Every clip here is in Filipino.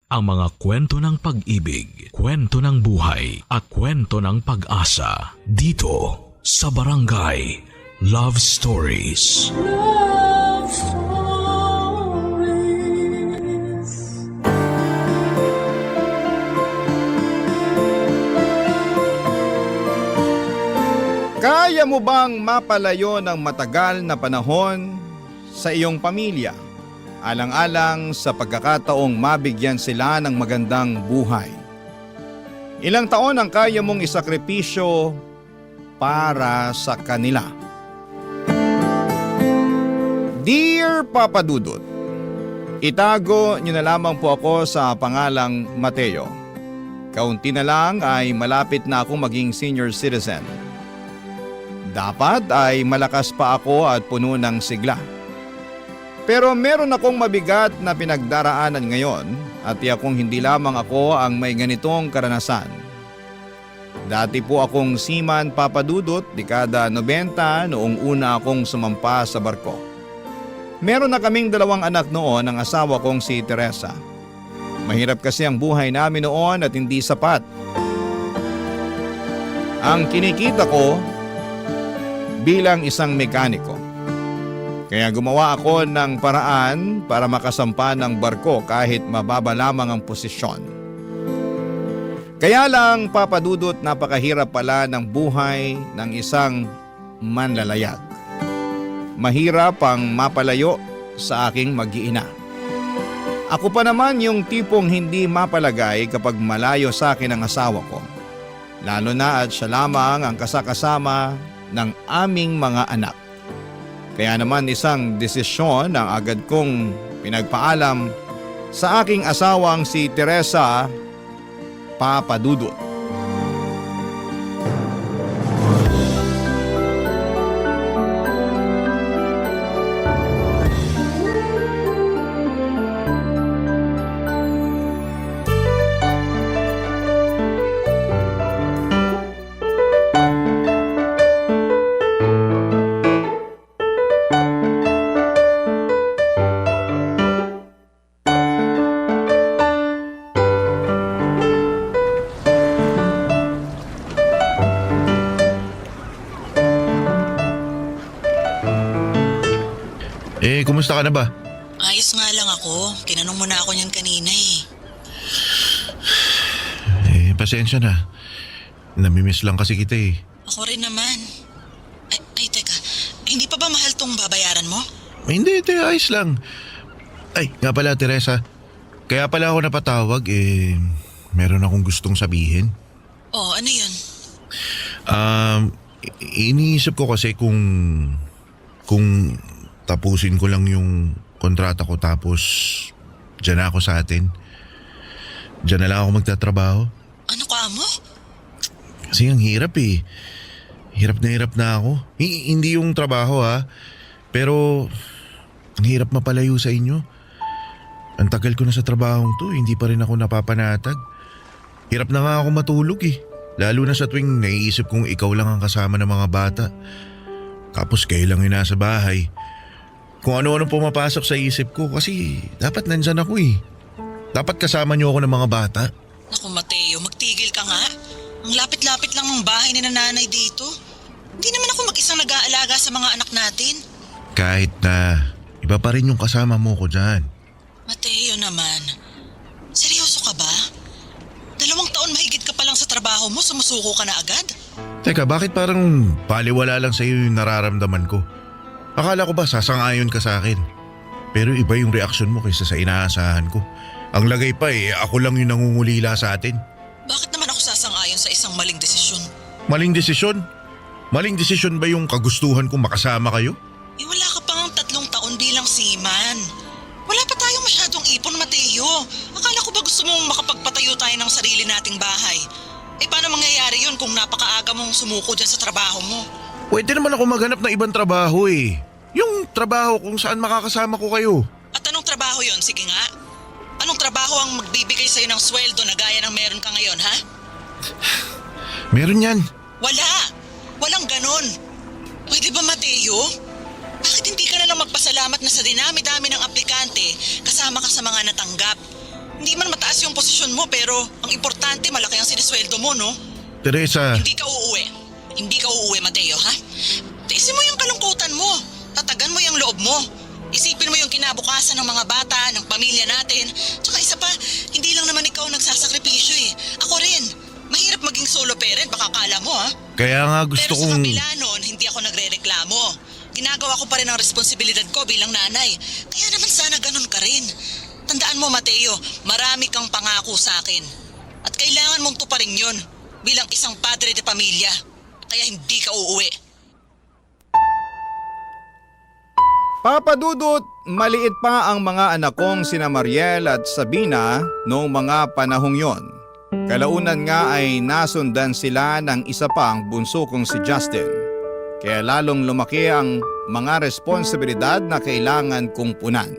Ang mga kwento ng pag-ibig, kwento ng buhay, at kwento ng pag-asa dito sa Barangay Love Stories. Love Stories. Kaya mo bang mapalayo ng matagal na panahon sa iyong pamilya? Alang-alang sa pagkakataong mabigyan sila ng magandang buhay. Ilang taon ang kaya mong isakripisyo para sa kanila? Dear Papa Dudut, itago niyo na lamang po ako sa pangalang Mateo. Kaunti na lang ay malapit na akong maging senior citizen. Dapat ay malakas pa ako at puno ng sigla. Pero meron akong mabigat na pinagdaraanan ngayon at tiyakong hindi lamang ako ang may ganitong karanasan. Dati po akong seaman papadudot, dekada 90 noong una akong sumampa sa barko. Meron na kaming 2 anak noon ng asawa kong si Teresa. Mahirap kasi ang buhay namin noon at hindi sapat. Ang kinikita ko bilang isang mekaniko. Kaya gumawa ako ng paraan para makasampa ng barko kahit mababa lamang ang posisyon. Kaya lang papadudot, napakahirap pala ng buhay ng isang manlalayag. Mahirap ang mapalayo sa aking mag-iina. Ako pa naman yung tipong hindi mapalagay kapag malayo sa akin ang asawa ko. Lalo na at siya lamang ang kasakasama ng aming mga anak. Kaya naman isang desisyon ang agad kong pinagpaalam sa aking asawang si Teresa papadudot. Kumusta ka na ba? Ayos nga lang ako. Tinanong mo na ako niyan kanina Pasensya na. Namimiss lang kasi kita Ako rin naman. Ay teka. Hindi pa ba mahal tong babayaran mo? Hindi, ayos lang. Ay, nga pala Teresa. Kaya pala ako napatawag meron akong gustong sabihin. Oh, ano yun? Iniisip ko kasi kung tapusin ko lang yung kontrata ko tapos dyan na ako sa atin. Dyan na lang ako magtatrabaho. Ano ka mo? Kasi ang hirap Hirap na ako. Hindi yung trabaho pero ang hirap mapalayo sa inyo. Ang tagal ko na sa trabahong to, hindi pa rin ako napapanatag. Hirap na nga ako matulog Lalo na sa tuwing naiisip kong ikaw lang ang kasama ng mga bata. Tapos kayo lang yung nasa bahay. Kung ano-ano pumapasok sa isip ko kasi dapat nandyan ako Dapat kasama niyo ako ng mga bata. Naku Mateo, magtigil ka nga. Ang lapit-lapit lang ng bahay ni nanay dito. Hindi naman ako mag-isang nag-aalaga sa mga anak natin. Kahit na, iba pa rin yung kasama mo ko dyan. Mateo naman, seryoso ka ba? 2 taon mahigit ka pa lang sa trabaho mo, sumusuko ka na agad? Teka, bakit parang baliwala lang sa'yo yung nararamdaman ko? Akala ko ba sasang-ayon ka sa akin? Pero iba yung reaksyon mo kaysa sa inaasahan ko. Ang lagay pa ako lang yung nangungulila sa atin. Bakit naman ako sasang-ayon sa isang maling desisyon? Maling desisyon? Maling desisyon ba yung kagustuhan kong makasama kayo? Wala ka pang 3 taon bilang seaman. Wala pa tayong masyadong ipon, Mateo. Akala ko ba gusto mong makapagpatayo tayo ng sarili nating bahay? Paano mangyayari yun kung napakaaga mong sumuko dyan sa trabaho mo? Pwede naman ako maghanap ng ibang trabaho Yung trabaho kung saan makakasama ko kayo. At anong trabaho yon? Sige nga. Anong trabaho ang magbibigay sa'yo ng sweldo na gaya ng meron ka ngayon, ha? Meron yan. Wala! Walang ganon. Pwede ba, Mateo? Bakit hindi ka na lang magpasalamat na sa dinami-dami ng aplikante kasama ka sa mga natanggap? Hindi man mataas yung posisyon mo pero ang importante malaki ang sinisweldo mo, no? Teresa, Hindi ka uuwi. Hindi ka uuwi, Mateo, ha? Tiisin mo yung kalungkutan mo. Tatagan mo yung loob mo. Isipin mo yung kinabukasan ng mga bata, ng pamilya natin. Tsaka isa pa, hindi lang naman ikaw nagsasakripisyo eh. Ako rin. Mahirap maging solo parent, baka kala mo ha. kaya nga gusto Pero sa kong... kabila nun, hindi ako nagre-reklamo. Ginagawa ko pa rin ang responsibilidad ko bilang nanay. Kaya naman sana ganun ka rin. Tandaan mo, Mateo, marami kang pangako sa akin. At kailangan mong tuparin yun bilang isang padre de pamilya. Kaya hindi ka uuwi. Papa Dudut, maliit pa ang mga anak kong sina Mariel at Sabina noong mga panahong yon. Kalaunan nga ay nasundan sila ng isa pang bunso kong si Justin. Kaya lalong lumaki ang mga responsibilidad na kailangan kong punan.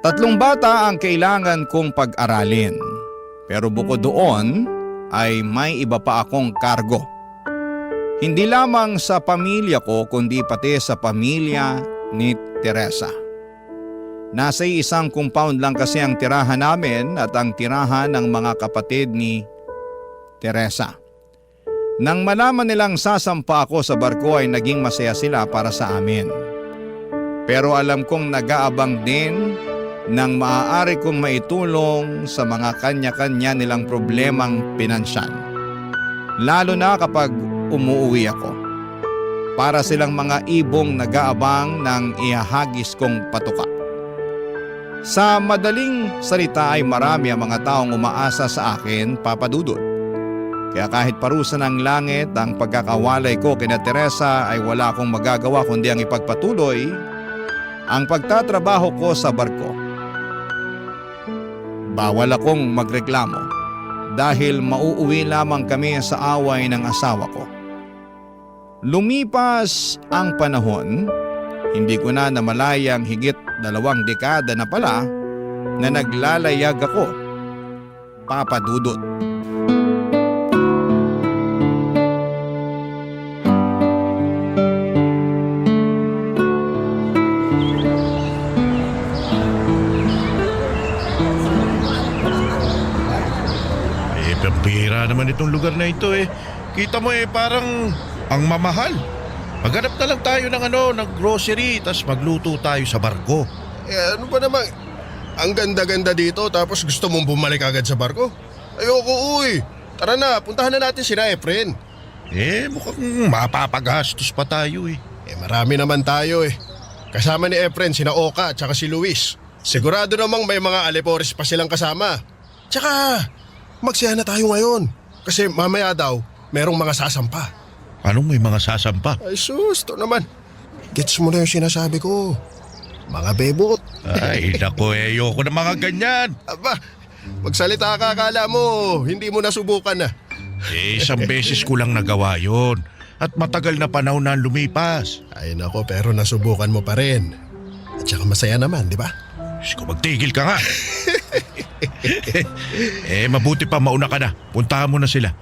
3 bata ang kailangan kong pag-aralin. Pero bukod doon ay may iba pa akong kargo. Hindi lamang sa pamilya ko kundi pati sa pamilya ni Teresa. Nasa isang compound lang kasi ang tirahan namin at ang tirahan ng mga kapatid ni Teresa. Nang malaman nilang sasampa ako sa barko ay naging masaya sila para sa amin. Pero alam kong nag-aabang din ng maaari kong maitulong sa mga kanya-kanya nilang problemang pinansyal. Lalo na kapag umuuwi ako. Para silang mga ibong nag-aabang ng ihahagis kong patuka. Sa madaling salita ay marami ang mga taong umaasa sa akin, Papa Dudut. Kaya kahit parusa ng langit ang pagkakawalay ko kina Teresa ay wala akong magagawa kundi ang ipagpatuloy ang pagtatrabaho ko sa barko. Bawal akong magreklamo dahil mauuwi lamang kami sa away ng asawa ko. Lumipas ang panahon, hindi ko na namalayang higit 2 dekada na pala na naglalayag ako, Papa Dudut. Pambihira naman itong lugar na ito eh. Kita mo parang ang mamahal. Maghanap na lang tayo ng grocery tas magluto tayo sa barko. Ano ba naman? Ang ganda-ganda dito tapos gusto mong bumalik agad sa barko? Ayoko uy. Tara na, puntahan na natin sina Efren. Mukhang mapapagastos pa tayo eh. Marami naman tayo eh. Kasama ni Efren sina Oka at saka si Luis. Sigurado namang may mga alipores pa silang kasama. Tsaka, magsaya na tayo ngayon. Kasi mamaya daw, merong mga sasampa. Anong may mga sasampa? Ay sus, to naman. Gets mo na yung sinasabi ko. Mga bebot. Ay nako, ayoko na mga ganyan. Aba, magsalita ka, akala mo, hindi mo nasubukan na. Isang beses ko lang nagawa yon. At matagal na panahon na lumipas. Ay nako, pero nasubukan mo pa rin. At saka masaya naman, di ba? Ko magtigil ka nga. Mabuti pa mauna ka na. Puntahan mo na sila.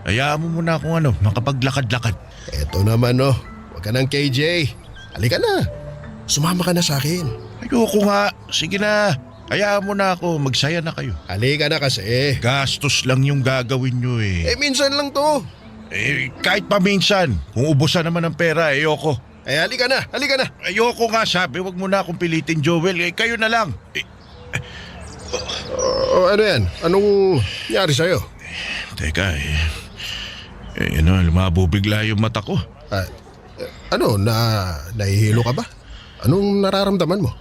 Hayaan mo muna akong makapaglakad-lakad. Eto naman huwag ka ng KJ. Halika na. Sumama ka na sa akin. Ayoko nga. Sige na. Hayaan mo na ako. Magsaya na kayo. Halika na kasi. Gastos lang yung gagawin nyo eh. Minsan lang to. Kahit pa minsan. Kung ubusan naman ng pera, ayoko. Halika na. Halika na. Ayoko nga sabi. Wag mo na akong pilitin, Joel. Kayo na lang. Ano yan? Anong nangyari sa'yo? Teka lumabo bigla yung mata ko. Nahihilo ka ba? Anong nararamdaman mo?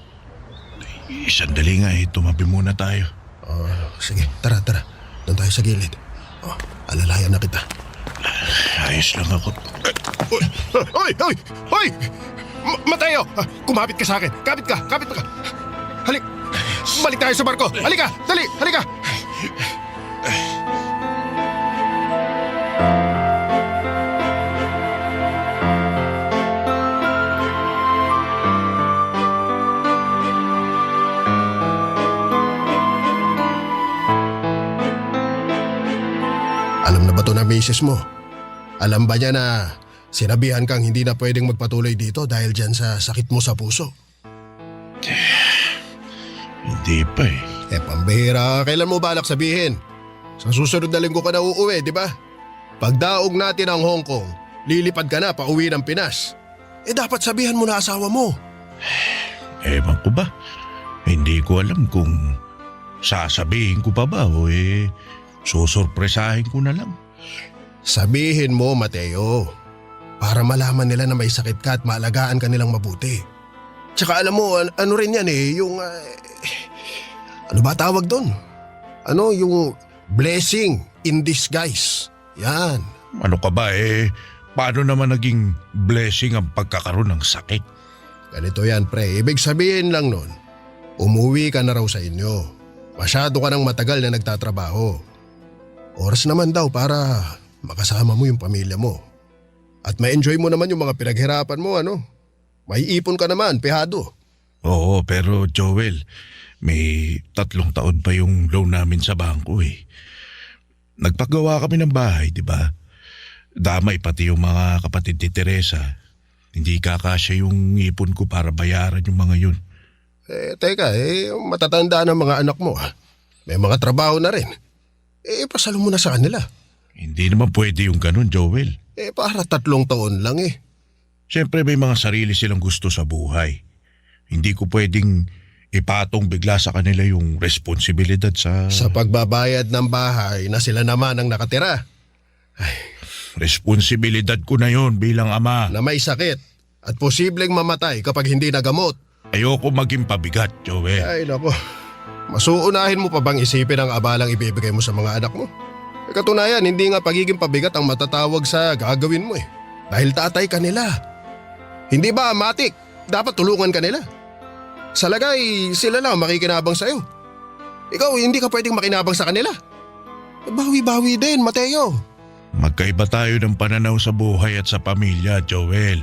Sandali nga tumabi muna tayo. Sige, tara. Doon tayo sa gilid. Alalayan na kita. Ayos lang ako. Hoy! Mateo! Kumapit ka sa akin. Kapit ka. Halik! Balik tayo sa barko. Halika! Dali! Halika! Alam na ba to na misis mo? Alam ba niya na sinabihan kang hindi na pwedeng magpatuloy dito dahil dyan sa sakit mo sa puso? Hindi pa Pambihira, kailan mo balak sabihin? Sa susunod na linggo ka na uuwi, di ba? Pagdaog natin ang Hong Kong, lilipad ka na pauwi ng Pinas. Dapat sabihan mo na asawa mo. Ewan ko ba? Hindi ko alam kung sasabihin ko pa ba o susurpresahin ko na lang. Sabihin mo, Mateo. Para malaman nila na may sakit ka at maalagaan ka nilang mabuti. Tsaka alam mo, ano rin yan yung... ano ba tawag doon? Yung blessing in disguise. Yan. Ano ka ba paano naman naging blessing ang pagkakaroon ng sakit? Ganito yan, pre. Ibig sabihin lang nun, umuwi ka na raw sa inyo. Masyado ka nang matagal na nagtatrabaho. Oras naman daw para makasama mo yung pamilya mo. At ma-enjoy mo naman yung mga pinaghirapan mo, May ipon ka naman, pehado. Oo, pero Joel, may 3 taon pa yung loan namin sa bangko Nagpagawa kami ng bahay, di ba? Damay pati yung mga kapatid ni Teresa. Hindi kakasya yung ipon ko para bayaran yung mga yun. Teka, matatanda ng mga anak mo. May mga trabaho na rin. Pasalo mo na sa kanila. Hindi naman pwede yung ganun, Joel. Para 3 taon lang Siyempre may mga sarili silang gusto sa buhay. Hindi ko pwedeng ipatong bigla sa kanila yung responsibilidad sa... Sa pagbabayad ng bahay na sila naman ang nakatira. Responsibilidad ko na yon bilang ama. Na may sakit at posibleng mamatay kapag hindi nagamot. Ayoko maging pabigat, Joel. Ay nako, masuunahin mo pa bang isipin ang abalang ibibigay mo sa mga anak mo? Katunayan, hindi nga pagiging pabigat ang matatawag sa gagawin mo Dahil tatay ka nila. Hindi ba, Matik? Dapat tulungan ka nila. Sa lagay, sila lang makikinabang sa'yo. Ikaw, hindi ka pwedeng makinabang sa kanila. Bawi-bawi din, Mateo. Magkaiba tayo ng pananaw sa buhay at sa pamilya, Joel.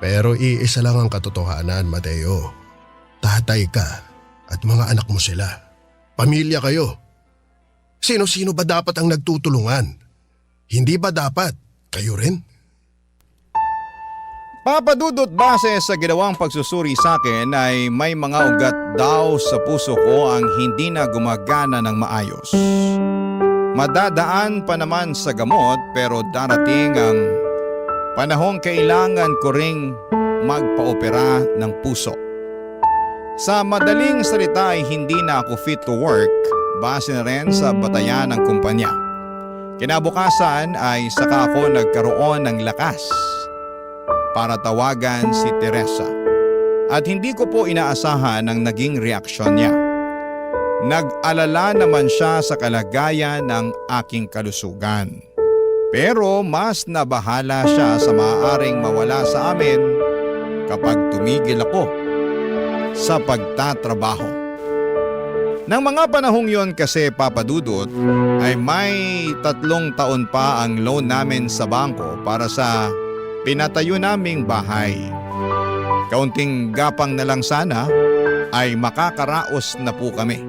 Pero iisa lang ang katotohanan, Mateo. Tatay ka at mga anak mo sila. Pamilya kayo. Sino-sino ba dapat ang nagtutulungan? Hindi ba dapat kayo rin? Papadudot, base sa ginawang pagsusuri sa akin ay may mga ugat daw sa puso ko ang hindi na gumagana ng maayos. Madadaan pa naman sa gamot pero darating ang panahong kailangan ko ring magpa-opera ng puso. Sa madaling salita ay hindi na ako fit to work base na rin sa batayan ng kumpanya. Kinabukasan ay saka ako nagkaroon ng lakas para tawagan si Teresa. At hindi ko po inaasahan ang naging reaksyon niya. Nag-alala naman siya sa kalagayan ng aking kalusugan. Pero mas nabahala siya sa maaaring mawala sa amin kapag tumigil ako sa pagtatrabaho. Nang mga panahong yon kasi, Papadudot, ay may 3 taon pa ang loan namin sa bangko para sa pinatayo naming bahay. Kaunting gapang na lang sana ay makakaraos na po kami.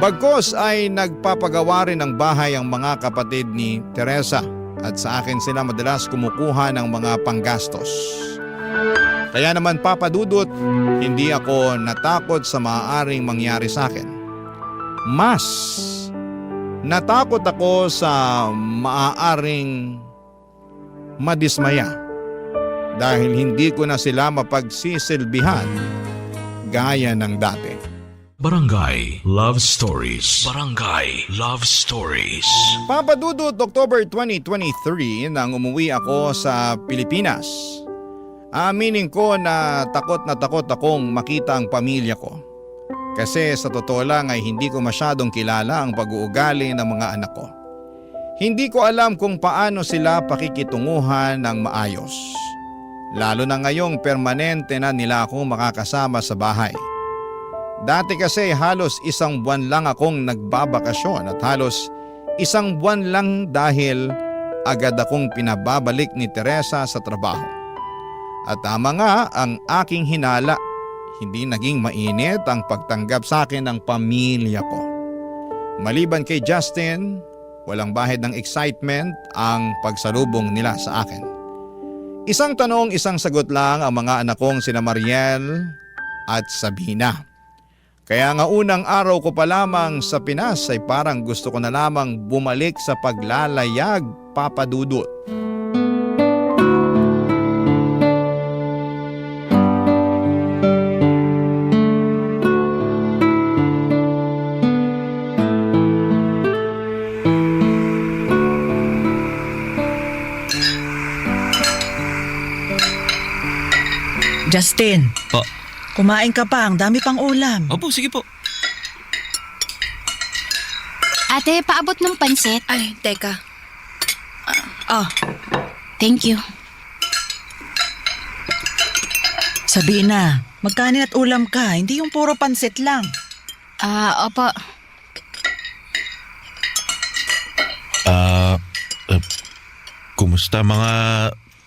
Bagkos ay nagpapagawa rin ng bahay ang mga kapatid ni Teresa at sa akin sila madalas kumukuha ng mga panggastos. Kaya naman, Papadudot, hindi ako natakot sa maaaring mangyari sa akin. Mas natakot ako sa maaaring madismaya dahil hindi ko na sila mapagsisilbihan gaya ng dati. Barangay Love Stories. Barangay Love Stories. Papadudot, October 2023 nang umuwi ako sa Pilipinas. Aminin ko na takot akong makita ang pamilya ko. Kasi sa totoo lang ay hindi ko masyadong kilala ang pag-uugali ng mga anak ko. Hindi ko alam kung paano sila pakikitunguhan ng maayos. Lalo na ngayong permanente na nila akong makakasama sa bahay. Dati kasi halos 1 buwan lang akong nagbabakasyon at halos 1 buwan lang dahil agad akong pinababalik ni Teresa sa trabaho. At tama nga ang aking hinala, hindi naging mainit ang pagtanggap sa akin ng pamilya ko. Maliban kay Justin, walang bahid ng excitement ang pagsalubong nila sa akin. Isang tanong, isang sagot lang ang mga anak kong sina Mariel at Sabina. Kaya nga unang araw ko pa lamang sa Pinas ay parang gusto ko na lamang bumalik sa paglalayag, Papa Dudut. Justin, Po. kumain ka pa. Ang dami pang ulam. Opo, sige po. Ate, paabot ng pansit. Ay, teka. Thank you. Sabina, magkanin at ulam ka. Hindi yung puro pansit lang. Opo. Kumusta mga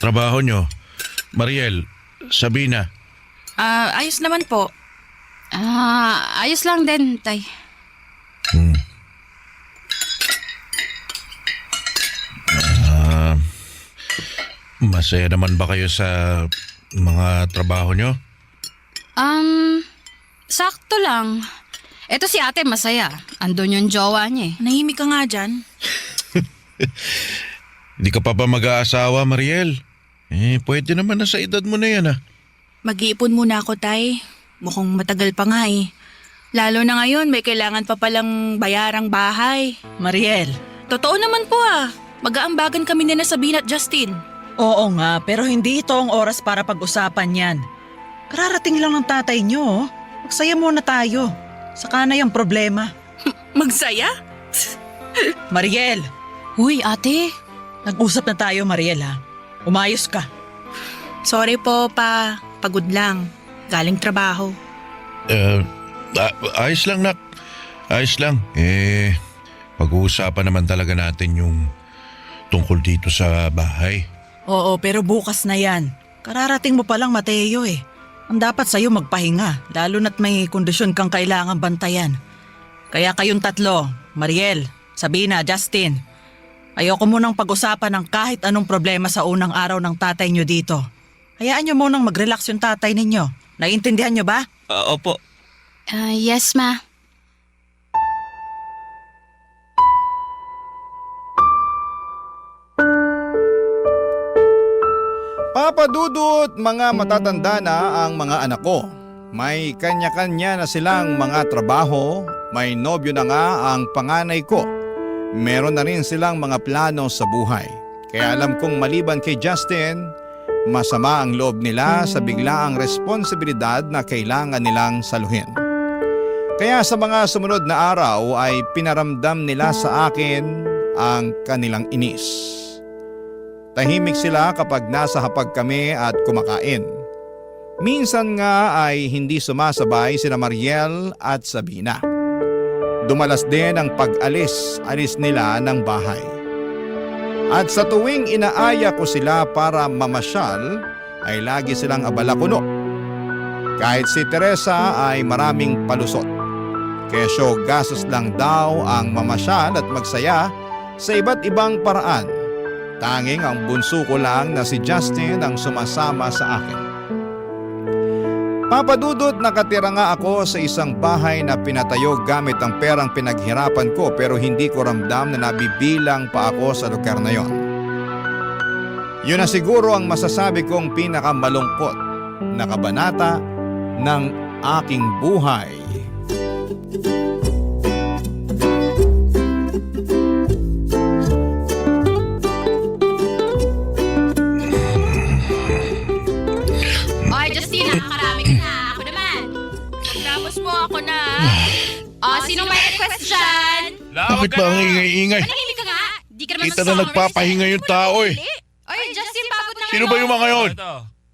trabaho nyo? Mariel, Sabina. Ayos naman po. Ayos lang din, Tay. Masaya naman ba kayo sa mga trabaho nyo? Sakto lang. Eto si ate masaya. Andun yung jowa niya eh. Nahimik ka nga dyan. Hindi ka pa ba mag-aasawa, Mariel? Pwede naman na sa edad mo na yan Mag-iipon muna ako, Tay. Mukhang matagal pa nga eh. Lalo na ngayon, may kailangan pa palang bayarang bahay. Mariel, Totoo naman po Mag-aambagan kami ni Sabina at Justin. oo nga, pero hindi ito ang oras para pag-usapan yan. Kararating lang ng tatay nyo. Magsaya muna tayo. Saka na yung problema. Magsaya? Mariel, Uy, ate. nag-usap na tayo, Mariel ha. Umayos ka. Sorry po, pa. Pagod lang. Galing trabaho. Ayos lang, nak. Ayos lang. Pag-uusapan naman talaga natin yung tungkol dito sa bahay. Oo, pero bukas na yan. Kararating mo palang, Mateo eh. Ang dapat sa'yo magpahinga, lalo na't may kondisyon kang kailangan bantayan. Kaya kayong tatlo, Mariel, Sabina, Justin, ayoko munang pag-usapan ng kahit anong problema sa unang araw ng tatay nyo dito. Hayaan nyo munang mag-relax yung tatay ninyo. Naiintindihan nyo ba? Opo. Yes, ma. Papa Dudut, mga matatanda na ang mga anak ko. May kanya-kanya na silang mga trabaho, may nobyo na nga ang panganay ko. Meron na rin silang mga plano sa buhay. Kaya alam kong maliban kay Justin, masama ang loob nila sa biglaang responsibilidad na kailangan nilang saluhin. Kaya sa mga sumunod na araw ay pinaramdam nila sa akin ang kanilang inis. Tahimik sila kapag nasa hapag kami at kumakain. Minsan nga ay hindi sumasabay sina Mariel at Sabina. Dumalas din ang pag-alis nila ng bahay. At sa tuwing inaaya ko sila para mamasyal, ay lagi silang abala kuno. Kahit si Teresa ay maraming palusot. Kesyo gastos lang daw ang mamasyal at magsaya sa iba't ibang paraan. Tanging ang bunso ko lang na si Justin ang sumasama sa akin. Papa Dudut, nakatira nga ako sa isang bahay na pinatayo gamit ang perang pinaghirapan ko pero hindi ko ramdam na nabibilang pa ako sa lugar na yon. Yun na siguro ang masasabi kong pinakamalungkot na kabanata ng aking buhay. Oy, Justina, nakarami ka na. Ako naman. Tapos po ako na. Sinong may request dyan? Bakit ba ang ingay-ingay? Manahimik ka nga. Di ka naman Kita na nagpapahinga yung tao eh. Oy, Justin, paabot na Sino ba yung mga yon?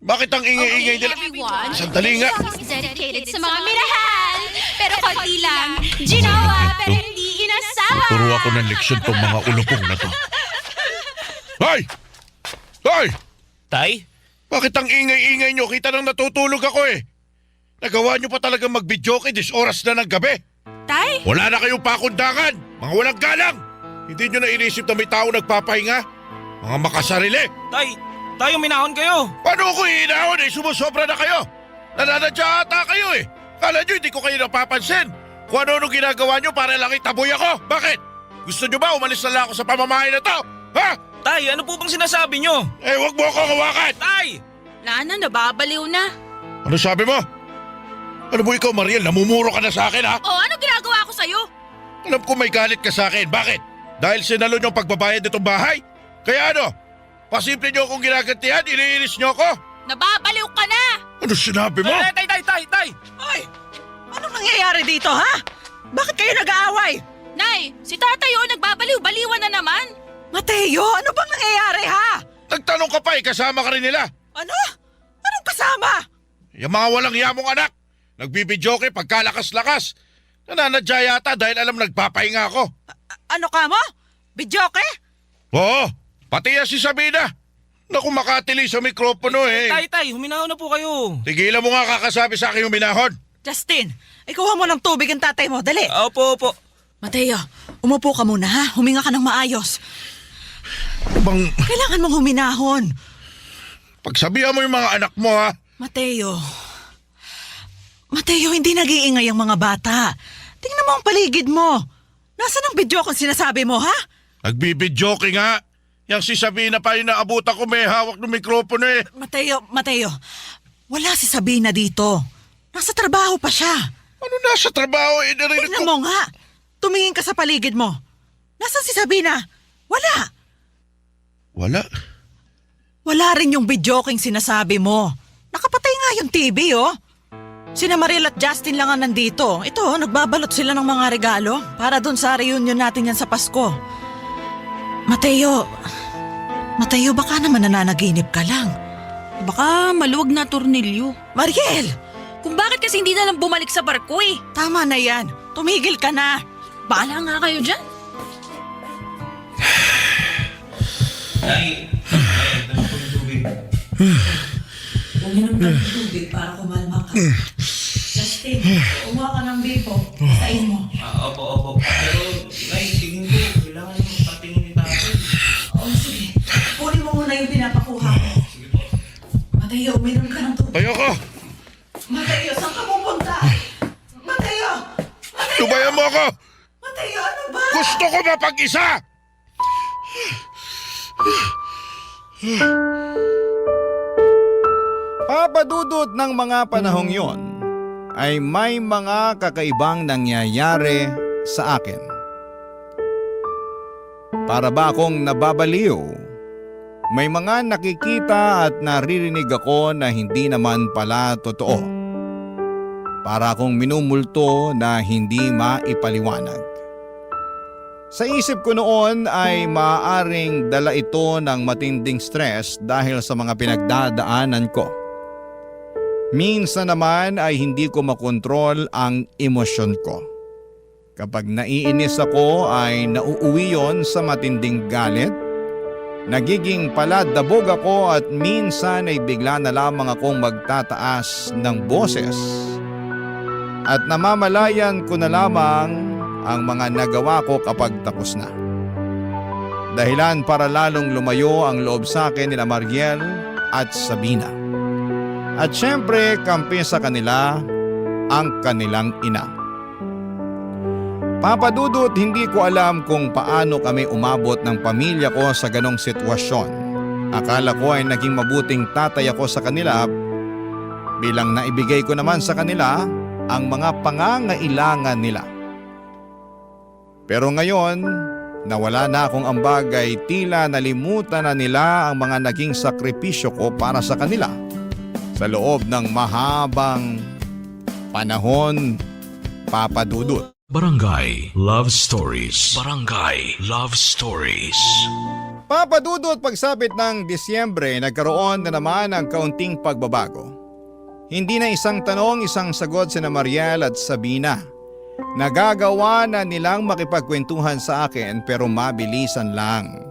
Bakit ang ingay-ingay nila? everyone. Sandali nga. Is dedicated sa mga minahal. Pero konti lang. Ginawa, pero hindi inasama. Puro ako ng leksyon tong mga ulupong na to. Hoy! Hoy! Tay? Bakit ang ingay-ingay nyo? Kita nang natutulog ako eh. Nagawa nyo pa talaga mag-videoke this oras na ng gabi. Tay? Wala na kayong pakundangan. Mga walang galang. Hindi nyo na inisip na may tao nagpapahinga. Mga makasarili. Tay, tayo minahon kayo. Paano ako iinahon eh? Sumusobra na kayo. Nananadya ata kayo eh. Kala nyo hindi ko kayo napapansin? Kung ano ginagawa nyo para lang itaboy ako? Bakit? Gusto nyo ba umalis na lang ako sa pamamahay na to? Ha? Tay, ano po bang sinasabi nyo? Eh, wag mo akong hawakan! Tay! Lana, nababaliw na. Ano sabi mo? Ano mo ikaw, Mariel? Namumuro ka na sa akin, ha? Oh, ano ginagawa ko sa'yo? Alam ko may galit ka sa akin. Bakit? Dahil sinalo nyo ang pagbabayad nitong bahay? Kaya ano? Pasimple nyo akong ginagantihan? Iniinis nyo ako? Nababaliw ka na! Ano sinabi mo? Tay! Ay, anong nangyayari dito, ha? Bakit kayo nag-aaway? Nay, si tatay nagbabaliw-baliwan na naman. Mateo, ano bang nangyayari, ha? Nagtanong ka pa kasama ka rin nila. Ano? Anong kasama? Yung mga walang yamong anak. Nagbibidyoke pagkalakas-lakas. Nananadya yata dahil alam nagpapahinga ako. Ano ka mo? Bidyoke? Oo, pati yan si Sabina. Naku, makatili sa mikropono eh. Tay, huminahon na po kayo. Tigilan mo nga kakasabi sa akin yung minahon. Justin, ikuha mo ng tubig ang tatay mo, dali. Opo. Mateo, umupo ka muna, ha? Huminga ka ng maayos. Bang, Kailangan mong huminahon. pagsabihan mo yung mga anak mo, ha? Mateo, hindi nag-iingay ang mga bata. Tingnan mo ang paligid mo. Nasaan ang video kung sinasabi mo, ha? Nagbibidyoke nga. Yang si Sabina pa yung naabutan ko may hawak ng mikropono eh. Mateo, wala si Sabina dito. Nasa trabaho pa siya. Ano nasa trabaho eh? Narinig Tingnan ko. mo nga. Tumingin ka sa paligid mo. Nasaan si Sabina? Wala. Wala. Wala rin yung videoking sinasabi mo. Nakapatay nga yung TV, oh. Sina Mariel at Justin lang ang nandito. Ito, nagbabalot sila ng mga regalo para dun sa reunion natin yan sa Pasko. Mateo, baka naman nananaginip ka lang. Baka maluwag na tornilyo. Mariel, Kung bakit kasi hindi na lang bumalik sa barko eh. tama na yan. Tumigil ka na. Bahala nga kayo dyan. Tay, dami po ng tubig. Uminom ka ng tubig para kumalma ka. Justin, umuha ka ng bipo. Tain mo. Opo. Pero, Nay, tingin ko, kailangan yung patingin ni tatay. O sige, kunin mo muna yung pinapakuha ko. Sige po. Mateo, uminom ka ng tubig. Ayoko. Mateo, saan ka pupunta? Mateo! Lubayan mo ako. Mateo, ano ba? Gusto ko mapag-isa. Papadudot ng mga panahong yon ay may mga kakaibang nangyayari sa akin. Para ba akong nababaliw? May mga nakikita at naririnig ako na hindi naman pala totoo. Para akong minumulto na hindi maipaliwanag. Sa isip ko noon ay maaaring dala ito ng matinding stress dahil sa mga pinagdadaanan ko. Minsan naman ay hindi ko makontrol ang emosyon ko. Kapag naiinis ako ay nauuwi yon sa matinding galit. Nagiging paladabog ako at minsan ay bigla na lamang akong magtataas ng boses. At namamalayan ko na lamang ang mga nagawa ko kapag tapos na. Dahilan para lalong lumayo ang loob sa akin nila Mariel at Sabina. At syempre kampi sa kanila ang kanilang ina. Papadudot, hindi ko alam kung paano kami umabot ng pamilya ko sa ganong sitwasyon. Akala ko ay naging mabuting tatay ako sa kanila bilang naibigay ko naman sa kanila ang mga pangangailangan nila. Pero ngayon, nawala na akong ambag ay tila nalimutan na nila ang mga naging sakripisyo ko para sa kanila. Sa loob ng mahabang panahon, papadudot. Barangay Love Stories. Barangay Love Stories. Papadudot, pagsapit ng Disyembre, nagkaroon na naman ng kaunting pagbabago. Hindi na isang tanong, isang sagot sina Mariel at Sabina. Nagagawa na nilang makipagkwentuhan sa akin pero mabilisan lang.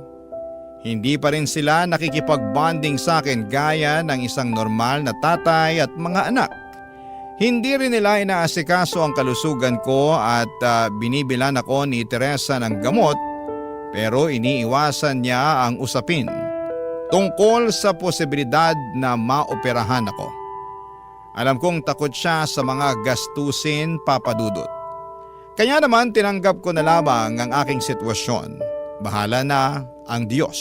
Hindi pa rin sila nakikipag-bonding sa akin gaya ng isang normal na tatay at mga anak. Hindi rin nila inaasikaso ang kalusugan ko at binibilan ako ni Teresa ng gamot pero iniiwasan niya ang usapin tungkol sa posibilidad na maoperahan ako. Alam kong takot siya sa mga gastusin, Papa Dudut. Kaya naman tinanggap ko na lamang ang aking sitwasyon. Bahala na ang Diyos.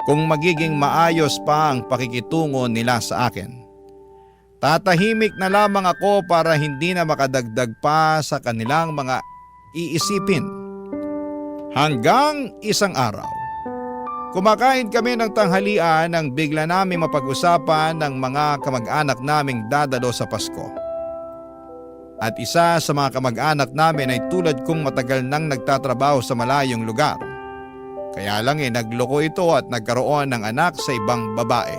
Kung magiging maayos pa ang pakikitungo nila sa akin. Tatahimik na lamang ako para hindi na makadagdag pa sa kanilang mga iisipin. Hanggang isang araw, kumakain kami ng tanghalian nang bigla naming mapag-usapan ng mga kamag-anak naming dadalo sa Pasko. At isa sa mga kamag-anak namin ay tulad kong matagal nang nagtatrabaho sa malayong lugar. Kaya lang nagloko ito at nagkaroon ng anak sa ibang babae.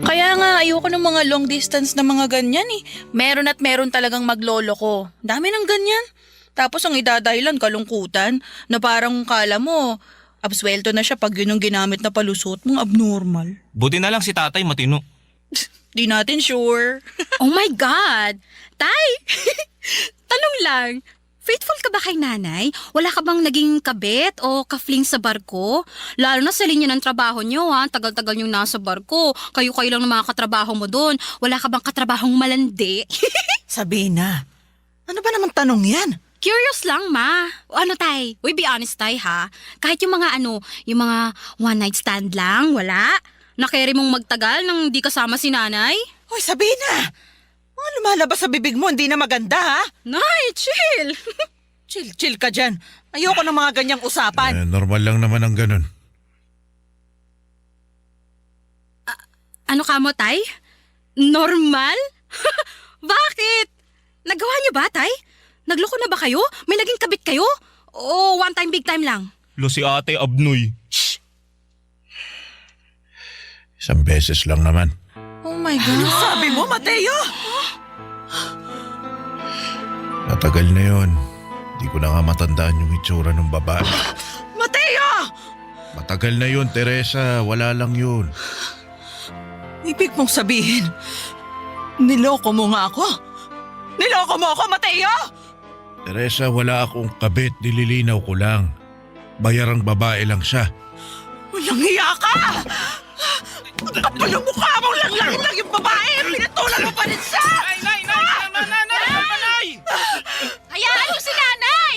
Kaya nga, ayoko ng mga long distance na mga ganyan eh. Meron at meron talagang maglolo ko. Dami ng ganyan. Tapos ang idadahilan, kalungkutan, na parang kala mo, absuelto na siya pag yun ang ginamit na palusot mong abnormal. Buti na lang si tatay matino. Di natin sure. Oh my God! Tay! Tanong lang, faithful ka ba kay nanay? Wala ka bang naging kabit o kafling sa barko? Lalo na sa linya ng trabaho nyo ha, tagal-tagal yung nasa barko. Kayo-kayo lang ng mga katrabaho mo doon. Wala ka bang katrabahong malandi? Sabina, ano ba naman tanong yan? Curious lang, ma. O ano, tay? Uy, be honest, tay, ha? Kahit yung mga yung mga one-night stand lang, wala? Nakeri mong magtagal nang di kasama si nanay? Hoy, Sabina! Mga lumalabas sa bibig mo, hindi na maganda ha? Nay, chill! Chill ka dyan. Ayoko ng mga ganyang usapan. Normal lang naman ang ganun. Ano ka mo, tay? Normal? Bakit? Nagawa niyo ba, tay? Nagloko na ba kayo? May naging kabit kayo? O one time, big time lang? Lo si ate abnoy. Isang beses lang naman. Oh my God. Sabi mo, Mateo? Matagal na yon. Di ko na nga matandaan yung itsura ng babae. Mateo! Matagal na yun, Teresa. Wala lang yun. Ibig mong sabihin, niloko mo nga ako? Niloko mo ako, Mateo? Teresa, wala akong kabit. Nililinaw ko lang. Bayarang babae lang siya. Walang hiya ka! Ang kapal ng mukha mo, lang yung babae! Pinatulan mo pa rin siya! Nay! Hayaan mo si nanay!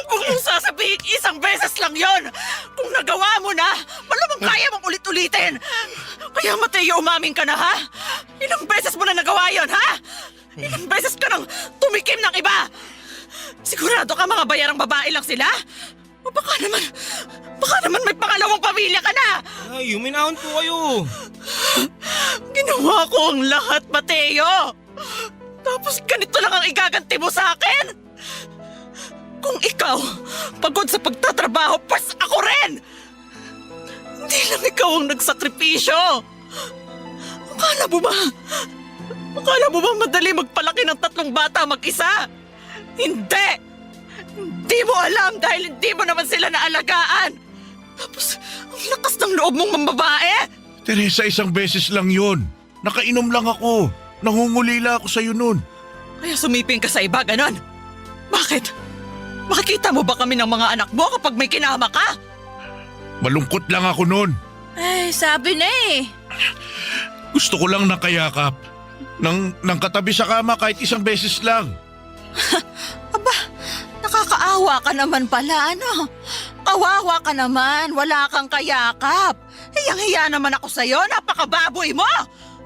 Huwag mong sasabihin, isang beses lang yon. Kung nagawa mo na, malamang kaya mong ulit-ulitin. Kaya Mateo, umamin ka na ha? Ilang beses mo na nagawa yon ha? Ilang beses ka nang tumikim ng iba? Sigurado ka mga bayarang babae lang sila? O baka naman may pangalawang pamilya ka na? Ay, huminahon po kayo. Ginawa ko ang lahat, Mateo. Tapos ganito lang ang igaganti mo sa akin? Kung ikaw, pagod sa pagtatrabaho, pas ako rin! Hindi lang ikaw ang nagsakripisyo. Akala mo ba madali magpalaki ng 3 bata mag-isa? Hindi! Hindi mo alam dahil hindi mo naman sila naalagaan. Tapos, ang lakas ng loob mong mambabae. Teresa, isang beses lang yun. Nakainom lang ako. Nangungulila ako sa'yo nun. Kaya sumiping ka sa iba, ganon? Bakit? Makikita mo ba kami ng mga anak mo kapag may kinama ka? Malungkot lang ako nun. Ay, sabi na eh. Gusto ko lang nakayakap. Nang katabi sa kama kahit isang beses lang. Nakakaawa ka naman pala, ano? Kawawa ka naman, wala kang kayakap. Hiyang-hiya naman ako sa'yo, napakababoy mo!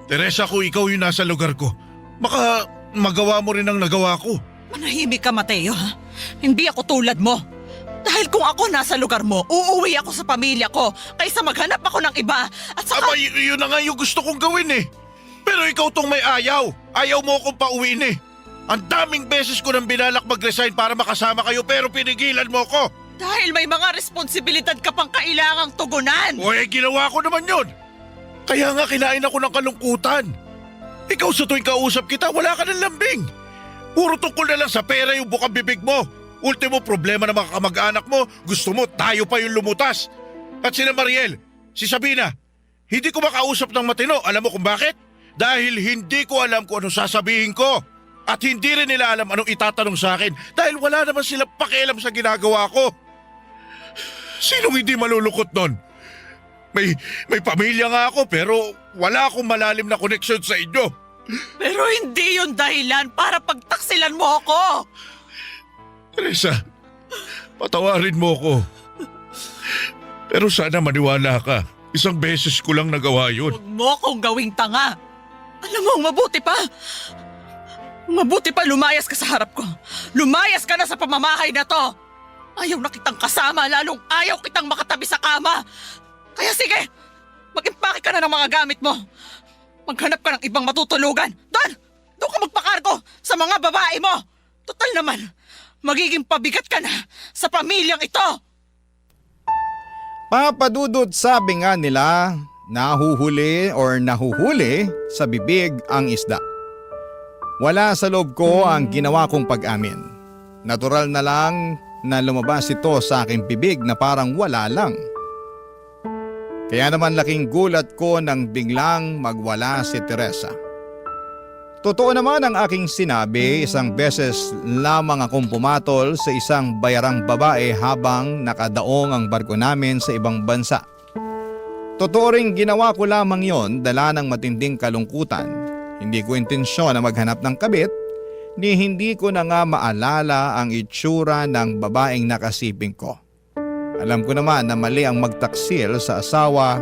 Teresa, kung ikaw yung nasa lugar ko, baka magawa mo rin ang nagawa ko. Manahimik ka, Mateo, ha? Hindi ako tulad mo. Dahil kung ako nasa lugar mo, uuwi ako sa pamilya ko kaysa maghanap ako ng iba. At saka... Aba, yun na nga yung gusto kong gawin eh. Pero ikaw tong may ayaw. Ayaw mo akong pauwiin eh. Ang daming beses ko nang binalak mag-resign para makasama kayo pero pinigilan mo ko. Dahil may mga responsibilidad ka pang kailangang tugunan. O ginawa ko naman yun. Kaya nga kinain ako ng kalungkutan. Ikaw sa tuwing kausap kita, wala ka ng lambing. Puro tungkol na lang sa pera yung bukang bibig mo. Ultimo problema ng mga kamag-anak mo, gusto mo tayo pa yung lumutas. At sina Mariel, si Sabina, Hindi ko makausap ng matino. Alam mo kung bakit? Dahil hindi ko alam kung anong sasabihin ko. At hindi rin nila alam anong itatanong sa akin dahil wala naman silang pakialam sa ginagawa ko. Sinong hindi malulungkot nun? May pamilya nga ako pero wala akong malalim na connection sa inyo. Pero hindi yun dahilan para pagtaksilan mo ako. Teresa, patawarin mo ko. Pero sana maniwala ka. Isang beses ko lang nagawa yun. Huwag mo akong gawing tanga. Alam mo, mabuti pa. Mabuti pa lumayas ka sa harap ko. Lumayas ka na sa pamamahay na to. Ayaw na kitang kasama, lalong ayaw kitang makatabi sa kama. Kaya sige, mag-impake ka na ng mga gamit mo. Maghanap ka ng ibang matutulugan. Doon ka magpakargo sa mga babae mo. Total naman, magiging pabigat ka na sa pamilyang ito. Papadudot, sabi nga nila, nahuhuli sa bibig ang isda. Wala sa loob ko ang ginawa kong pag-amin. Natural na lang na lumabas ito sa aking bibig na parang wala lang. Kaya naman laking gulat ko nang biglang magwala si Teresa. Totoo naman ang aking sinabi, isang beses lamang akong pumatol sa isang bayarang babae habang nakadaong ang barko namin sa ibang bansa. Totoo ring ginawa ko lamang yon dala ng matinding kalungkutan. Hindi ko intensyon na maghanap ng kabit, ni hindi ko na nga maalala ang itsura ng babaeng nakasiping ko. Alam ko naman na mali ang magtaksil sa asawa.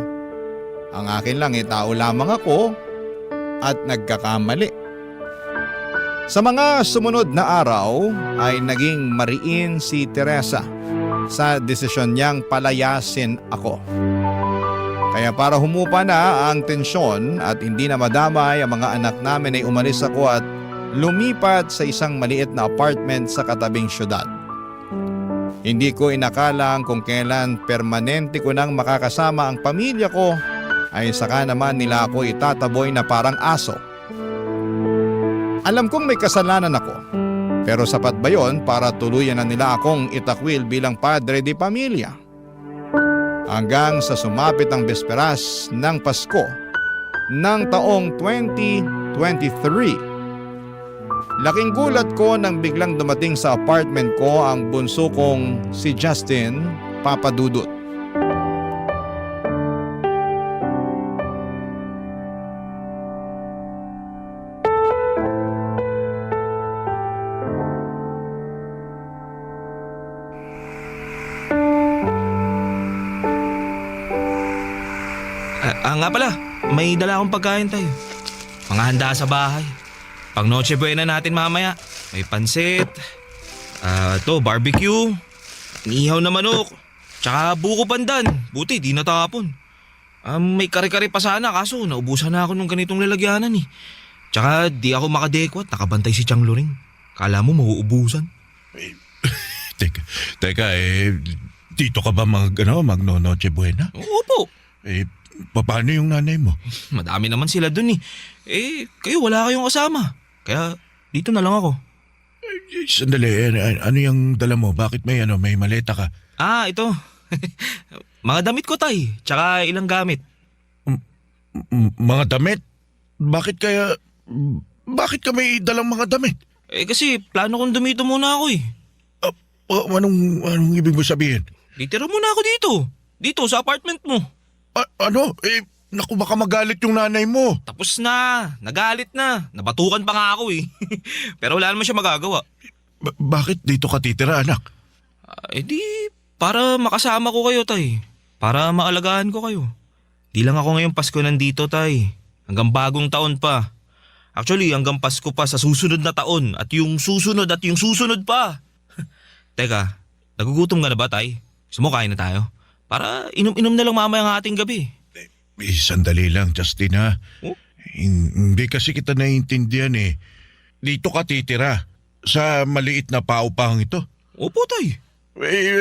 Ang akin lang tao lamang ako at nagkakamali. Sa mga sumunod na araw ay naging mariin si Teresa sa desisyon niyang palayasin ako. Kaya para humupa na ang tensyon at hindi na madamay ang mga anak namin ay umalis ako at lumipat sa isang maliit na apartment sa katabing syudad. Hindi ko inakalang kung kailan permanente ko nang makakasama ang pamilya ko ay saka naman nila ako itataboy na parang aso. Alam kong may kasalanan ako, pero sapat ba yon para tuluyan na nila akong itakwil bilang padre di pamilya? Hanggang sa sumapit ang besperas ng Pasko ng taong 2023. Laking gulat ko nang biglang dumating sa apartment ko ang bunso kong si Justin Papadudut. Nga pala, may dala akong pagkain tayo. Mga handa sa bahay. Pang Noche Buena natin mamaya. May pansit, barbecue, inihaw na manok, tsaka buko pandan. Buti, di natapon. May kare-kare pa sana kaso naubusan na ako ng ganitong lalagyanan eh. Tsaka di ako makadekwat, nakabantay si Chang Loring. Kala mo mauubusan. Teka, dito ka ba mag-Noche Buena? Opo. Paano yung nanay mo? Madami naman sila dun eh. Kayo wala kayong kasama. Kaya dito na lang ako. Sandali, ano yung dala mo? Bakit may maleta ka? Ito. Mga damit ko, tay. Tsaka ilang gamit. Mga damit? Bakit ka may dalang mga damit? Kasi plano kong dumito muna ako eh. Anong ibig mo sabihin? Ditira muna ako dito. Dito sa apartment mo. Naku, baka magalit yung nanay mo. Tapos na. Nagalit na. Nabatukan pa nga ako eh. Pero wala naman siya magagawa. Bakit dito ka titira, anak? Para makasama ko kayo, tay. Para maalagaan ko kayo. Di lang ako ngayong Pasko nandito, tay. Hanggang bagong taon pa. Actually, hanggang Pasko pa sa susunod na taon. At yung susunod pa. Teka, nagugutom ka na ba, tay? Gusto mo kain na tayo? Para inom-inom na lang mamaya ang ating gabi. Sandali lang, Justin ha. Oh? Hindi kasi kita naiintindihan eh. Dito ka titira sa maliit na paupahang ito. Opo, tay.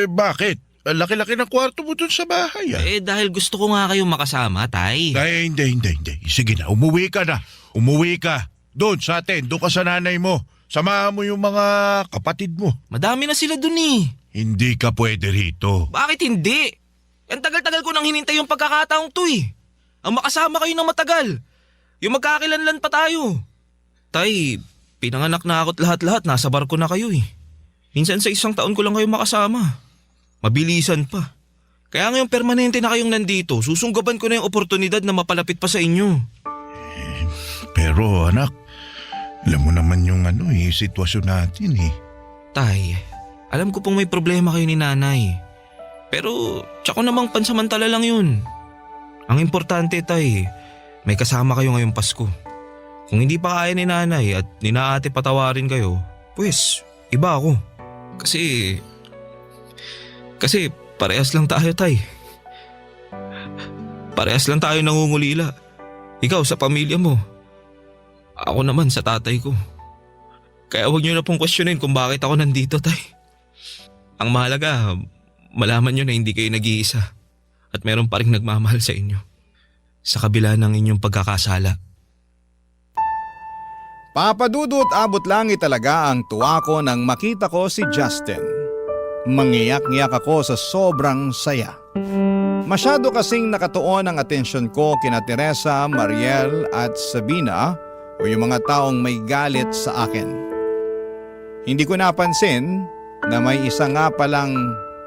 Bakit? Laki-laki ng kwarto mo dun sa bahay ah. Dahil gusto ko nga kayong makasama, tay. Hindi. Sige na, umuwi ka na. Umuwi ka. Doon sa atin, doon ka sa nanay mo. Samahan mo yung mga kapatid mo. Madami na sila dun eh. Hindi ka pwede rito. Bakit hindi? Ang tagal-tagal ko nang hinintay yung pagkakataong to eh. Ang makasama kayo ng matagal. Yung magkakilanlan pa tayo. Tay, pinanganak na ako't lahat-lahat. Nasa barko na kayo eh. Minsan sa 1 taon ko lang kayo makasama. Mabilisan pa. Kaya ngayon permanente na kayong nandito. Susunggaban ko na yung oportunidad na mapalapit pa sa inyo. Pero anak, alam mo naman yung sitwasyon natin eh. Tay, alam ko pong may problema kayo ni nanay. Pero tsaka namang pansamantala lang yun. Ang importante, tay, may kasama kayo ngayong Pasko. Kung hindi pa kaya ni nanay at ni na ate patawarin kayo, pues iba ako. Kasi parehas lang tayo, tay. Parehas lang tayo nangungulila. Ikaw sa pamilya mo. Ako naman sa tatay ko. Kaya huwag niyo na pong questionin kung bakit ako nandito, tay. Ang mahalaga, malaman niyo na hindi kayo nag-iisa at meron pa rin nagmamahal sa inyo. Sa kabila ng inyong pagkakasala. Papa Dudut, abot langit talaga ang tuwa ko nang makita ko si Justin. Mangiyak-ngiyak ako sa sobrang saya. Masyado kasing nakatuon ang atensyon ko kina Teresa, Mariel at Sabina o yung mga taong may galit sa akin. Hindi ko napansin na may isa nga palang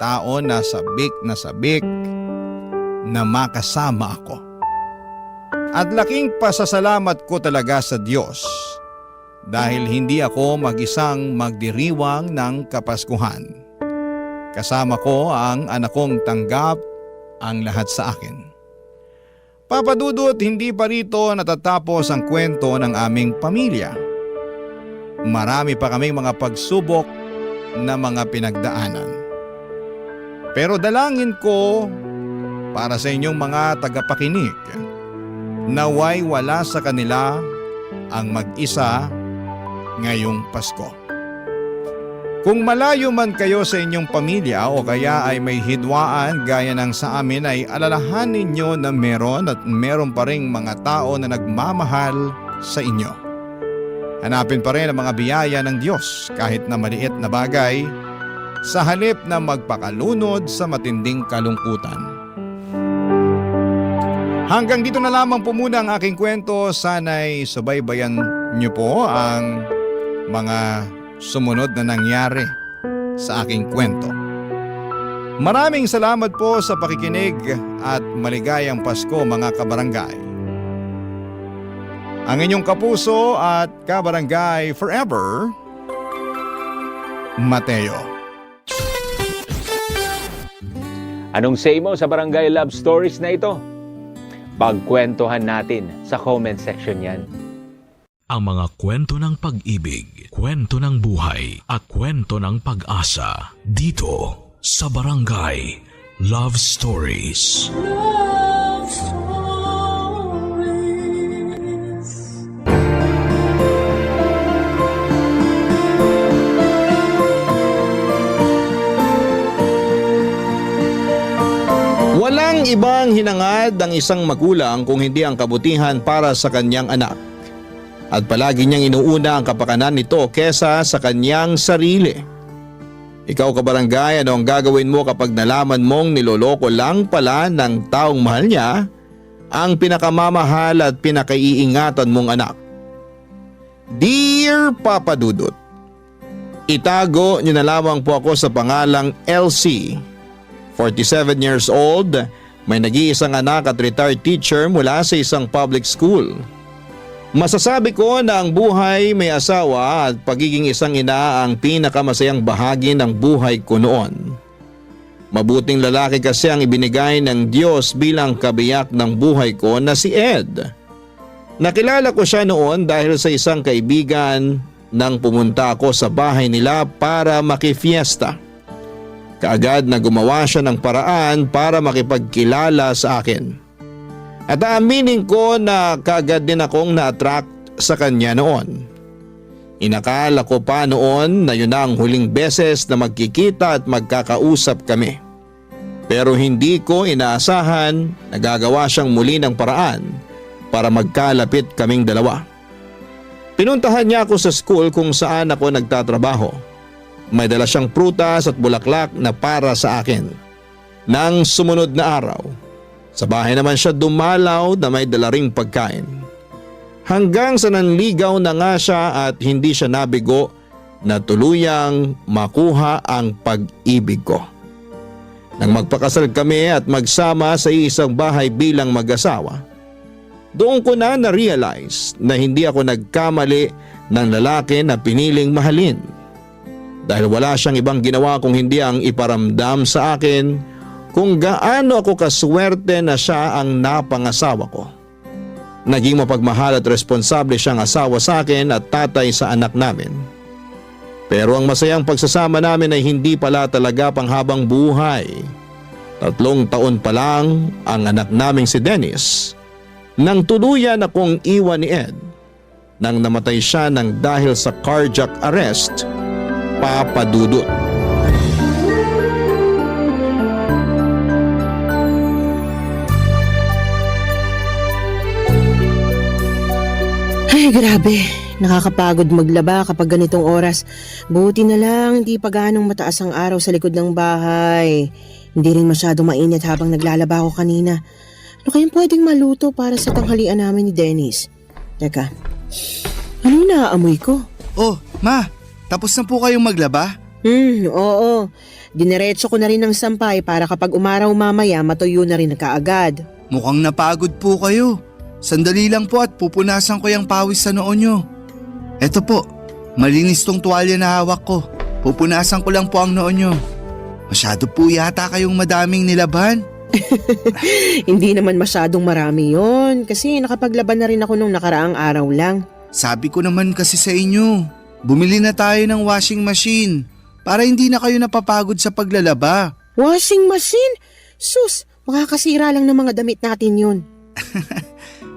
tao na sabik na makasama ako. At laking pasasalamat ko talaga sa Diyos dahil hindi ako mag-isang magdiriwang ng Kapaskuhan. Kasama ko ang anak kong tanggap ang lahat sa akin. Papa Dudut, hindi pa rito natatapos ang kwento ng aming pamilya. Marami pa kaming mga pagsubok na mga pinagdaanan. Pero dalangin ko para sa inyong mga tagapakinig, naway wala sa kanila ang mag-isa ngayong Pasko. Kung malayo man kayo sa inyong pamilya o kaya ay may hidwaan gaya ng sa amin, ay alalahanin nyo na meron pa ring mga tao na nagmamahal sa inyo. Hanapin pa rin ang mga biyaya ng Diyos kahit na maliit na bagay sa halip na magpakalunod sa matinding kalungkutan. Hanggang dito na lamang po muna ang aking kwento. Sana'y subaybayan niyo po ang mga sumunod na nangyari sa aking kwento. Maraming salamat po sa pakikinig at maligayang Pasko mga kabarangay. Ang inyong kapuso at kabarangay forever, Mateo. Anong say mo sa Barangay Love Stories na ito? Pagkwentuhan natin sa comment section yan. Ang mga kwento ng pag-ibig, kwento ng buhay at kwento ng pag-asa dito sa Barangay Love Stories. Love Stories. Walang ibang hinangad ang isang magulang kung hindi ang kabutihan para sa kanyang anak. At palagi niyang inuuna ang kapakanan nito kesa sa kanyang sarili. Ikaw kabarangay, ano ang gagawin mo kapag nalaman mong niloloko lang pala ng taong mahal niya ang pinakamamahal at pinakaiingatan mong anak? Dear Papa Dudut, itago niyo na lamang po ako sa pangalang LC. 47 years old, may nag-iisang anak at retired teacher mula sa isang public school. Masasabi ko na ang buhay may asawa at pagiging isang ina ang pinakamasayang bahagi ng buhay ko noon. Mabuting lalaki kasi ang ibinigay ng Diyos bilang kabiyak ng buhay ko na si Ed. Nakilala ko siya noon dahil sa isang kaibigan nang pumunta ako sa bahay nila para makifiesta. Kaagad na gumawa siya ng paraan para makipagkilala sa akin. At aaminin ko na kaagad din akong na-attract sa kanya noon. Inakala ko pa noon na yun na ang huling beses na magkikita at magkakausap kami. Pero hindi ko inaasahan na gagawa siyang muli ng paraan para magkalapit kaming dalawa. Pinuntahan niya ako sa school kung saan ako nagtatrabaho. May dala siyang prutas at bulaklak na para sa akin. Nang sumunod na araw, Sa bahay naman siya dumalaw na may dalaring pagkain. Hanggang sa nanligaw na nga siya at hindi siya nabigo na tuluyang makuha ang pag-ibig ko. Nang magpakasal kami at magsama sa isang bahay bilang mag-asawa, doon ko na na-realize na hindi ako nagkamali ng lalaki na piniling mahalin. Dahil wala siyang ibang ginawa kung hindi ang iparamdam sa akin kung gaano ako kaswerte na siya ang napangasawa ko. Naging mapagmahal at responsable siyang asawa sa akin at tatay sa anak namin. Pero ang masayang pagsasama namin ay hindi pala talaga panghabang buhay. 3 taon pa lang ang anak naming si Dennis nang tuluyan akong iwan ni Ed nang namatay siya ng dahil sa cardiac arrest, Papa Dudut. Ay, grabe. Nakakapagod maglaba kapag ganitong oras. Buti na lang hindi pa ganong mataas ang araw sa likod ng bahay. Hindi rin masyadong mainit habang naglalaba ako kanina. Ano kayang pwedeng maluto para sa tanghalian namin ni Dennis? Teka, ano yung naaamoy ko? Oh, Ma, tapos na po kayong maglaba? Oo. Dineretso ko na rin ng sampay para kapag umaraw mamaya matuyo na rin kaagad. Mukhang napagod po kayo. Sandali lang po at pupunasan ko yung pawis sa noo nyo. Eto po, malinis tong tuwalya na hawak ko. Pupunasan ko lang po ang noo nyo. Masyado po yata kayong madaming nilaban. Hindi naman masyadong marami yon kasi nakapaglaban na rin ako nung nakaraang araw lang. Sabi ko naman kasi sa inyo, bumili na tayo ng washing machine para hindi na kayo napapagod sa paglalaba. Washing machine? Sus, makakasira lang ng mga damit natin yun.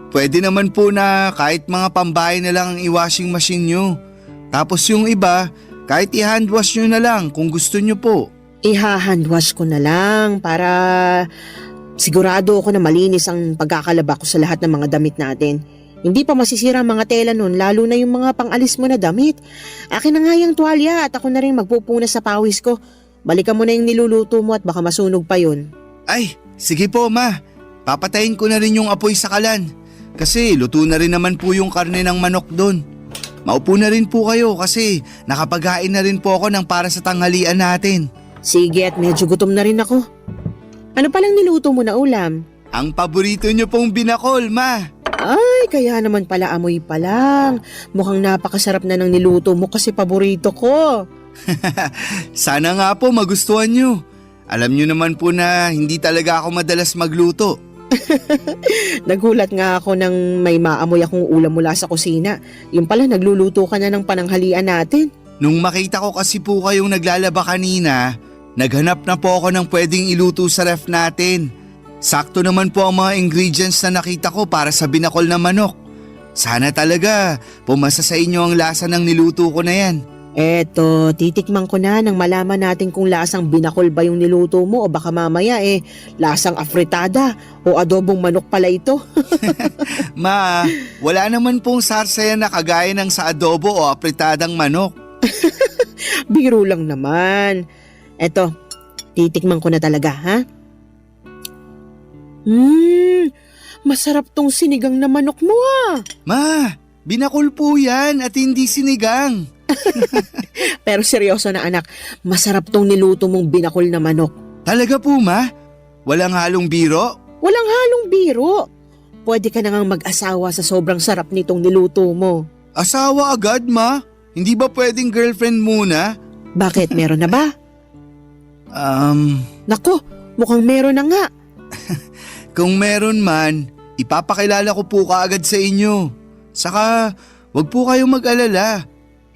Pwede naman po na kahit mga pambahay na lang ang i-washing machine nyo. Tapos yung iba, kahit i-handwash nyo na lang kung gusto nyo po. Iha-handwash ko na lang para sigurado ako na malinis ang pagkakalaba ko sa lahat ng mga damit natin. Hindi pa masisira ang mga tela nun, lalo na yung mga pang-alis mo na damit. Akin na nga yung tuwalya at ako na rin magpupunas sa pawis ko. Balikan mo na yung niluluto mo at baka masunog pa yun. Ay, sige po Ma. Papatayin ko na rin yung apoy sa kalan. Kasi luto na rin naman po yung karne ng manok doon. Maupo na rin po kayo kasi nakapaghain na rin po ako ng para sa tanghalian natin. Sige, at medyo gutom na rin ako. Ano palang niluto mo na ulam? Ang paborito nyo pong binakol, Ma. Ay, kaya naman pala amoy pa lang. Mukhang napakasarap na ng niluto mo kasi paborito ko. Sana nga po magustuhan nyo. Alam nyo naman po na hindi talaga ako madalas magluto. Nagulat nga ako nang may maamoy akong ulam mula sa kusina. Yung pala nagluluto ka na ng pananghalian natin. Nung makita ko kasi po kayong naglalaba kanina, naghanap na po ako ng pwedeng iluto sa ref natin. Sakto naman po ang mga ingredients na nakita ko para sa binakol na manok. Sana talaga pumasa sa inyo ang lasa ng niluto ko na yan. Eto, titikman ko na nang malaman natin kung lasang binakol ba yung niluto mo o baka mamaya lasang afritada o adobong manok pala ito. Ma, wala naman pong sarsaya na kagaya ng sa adobo o apritadang manok. Biro lang naman. Eto, titikman ko na talaga, ha? Masarap tong sinigang na manok mo, ha? Ma, binakol po yan at hindi sinigang. Pero seryoso na anak, masarap tong niluto mong binakol na manok. Talaga po, Ma? Walang halong biro? Walang halong biro. Pwede ka na ngang mag-asawa sa sobrang sarap nitong niluto mo. Asawa agad, Ma? Hindi ba pwedeng girlfriend muna? Bakit, meron na ba? Nako, mukhang meron na nga. Kung meron man, ipapakilala ko po kaagad sa inyo. Saka, wag po kayong mag-alala.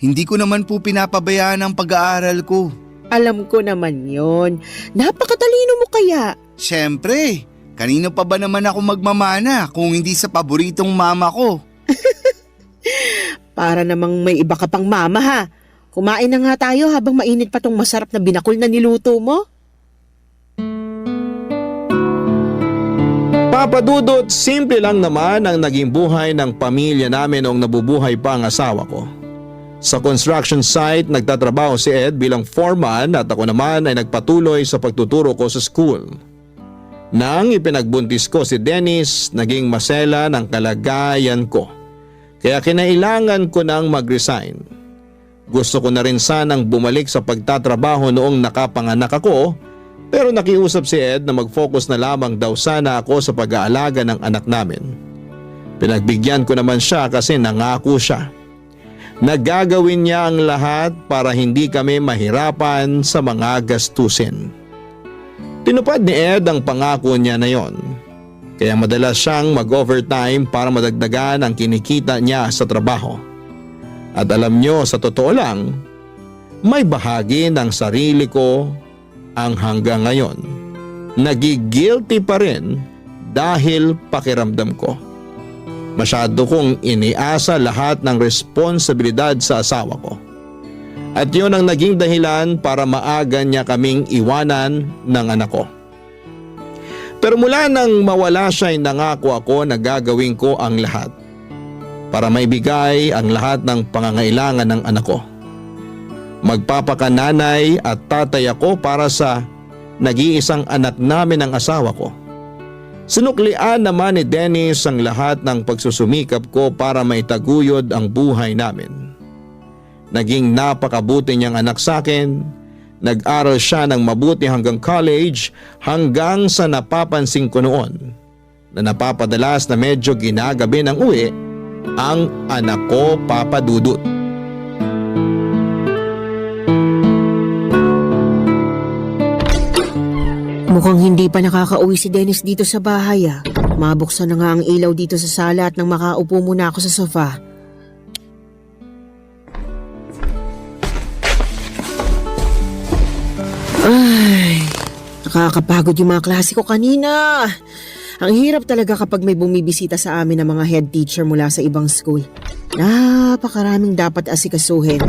Hindi ko naman po pinapabayaan ang pag-aaral ko. Alam ko naman yon. Napakatalino mo kaya. Siyempre, kanino pa ba naman ako magmamana kung hindi sa paboritong mama ko? Para namang may iba ka pang mama, ha? Kumain na nga tayo habang mainit pa tong masarap na binakol na niluto mo. Papa Dudut, simple lang naman ang naging buhay ng pamilya namin noong nabubuhay pa ang asawa ko. Sa construction site, nagtatrabaho si Ed bilang foreman at ako naman ay nagpatuloy sa pagtuturo ko sa school. Nang ipinagbuntis ko si Dennis, naging masela ng kalagayan ko. Kaya kinailangan ko nang mag-resign. Gusto ko na rin sanang bumalik sa pagtatrabaho noong nakapanganak ako, pero nakiusap si Ed na mag-focus na lamang daw sana ako sa pag-aalaga ng anak namin. Pinagbigyan ko naman siya kasi nangako siya. Nagagawin niya ang lahat para hindi kami mahirapan sa mga gastusin. Tinupad ni Ed ang pangako niya na yon. Kaya madalas siyang mag-overtime para madagdagan ang kinikita niya sa trabaho. At alam nyo, sa totoo lang, may bahagi ng sarili ko ang hanggang ngayon nagigilty pa rin dahil pakiramdam ko. Masyado kong iniasa lahat ng responsibilidad sa asawa ko. At yun ang naging dahilan para maaga niya kaming iwanan ng anak ko. Pero mula nang mawala siya ay nangako ako na gagawin ko ang lahat para maibigay ang lahat ng pangangailangan ng anak ko. Magpapakananay at tatay ako para sa nag-iisang anak namin ng asawa ko. Sinuklian naman ni Dennis ang lahat ng pagsusumikap ko para maitaguyod ang buhay namin. Naging napakabuti niyang anak sa akin. Nag-aral siya ng mabuti hanggang college hanggang sa napapansin ko noon na napapadalas na medyo ginagabi ng uwi ang anak ko, Papa Dudut. Mukhang hindi pa nakakauwi si Dennis dito sa bahay ah. Mabuksan na nga ang ilaw dito sa sala at nang makaupo muna ako sa sofa. Ay, nakakapagod yung mga klase ko kanina. Ang hirap talaga kapag may bumibisita sa amin ng mga head teacher mula sa ibang school. Napakaraming dapat asikasuhin.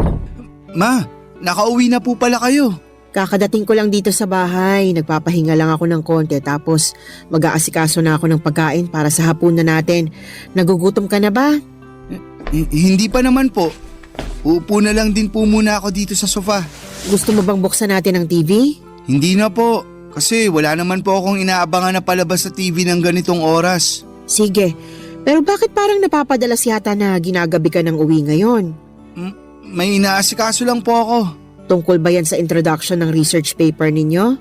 Ma, nakauwi na po pala kayo. Kakadating ko lang dito sa bahay. Nagpapahinga lang ako ng konti tapos mag-aasikaso na ako ng pagkain para sa hapunan natin. Nagugutom ka na ba? Hindi pa naman po. Uupo na lang din po muna ako dito sa sofa. Gusto mo bang buksan natin ang TV? Hindi na po. Kasi wala naman po akong inaabangan na palabas sa TV ng ganitong oras. Sige. Pero bakit parang napapadalas yata na ginagabi ka ng uwi ngayon? May inaasikaso lang po ako. Tungkol ba yan sa introduction ng research paper ninyo?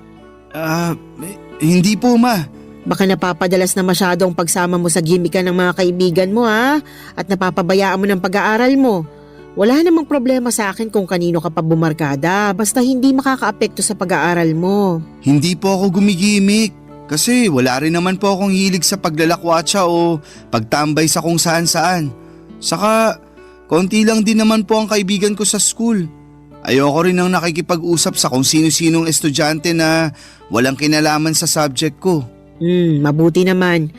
Hindi po, ma. Baka napapadalas na masyadong pagsama mo sa gimikan ng mga kaibigan mo ha? At napapabayaan mo ng pag-aaral mo. Wala namang problema sa akin kung kanino ka pa bumarkada basta hindi makakaapekto sa pag-aaral mo. Hindi po ako gumigimik. Kasi wala rin naman po akong hilig sa paglalakwatsa o pagtambay sa kung saan-saan. Saka, konti lang din naman po ang kaibigan ko sa school. Ayoko rin ang nakikipag-usap sa kung sino-sinong estudyante na walang kinalaman sa subject ko. Mabuti naman.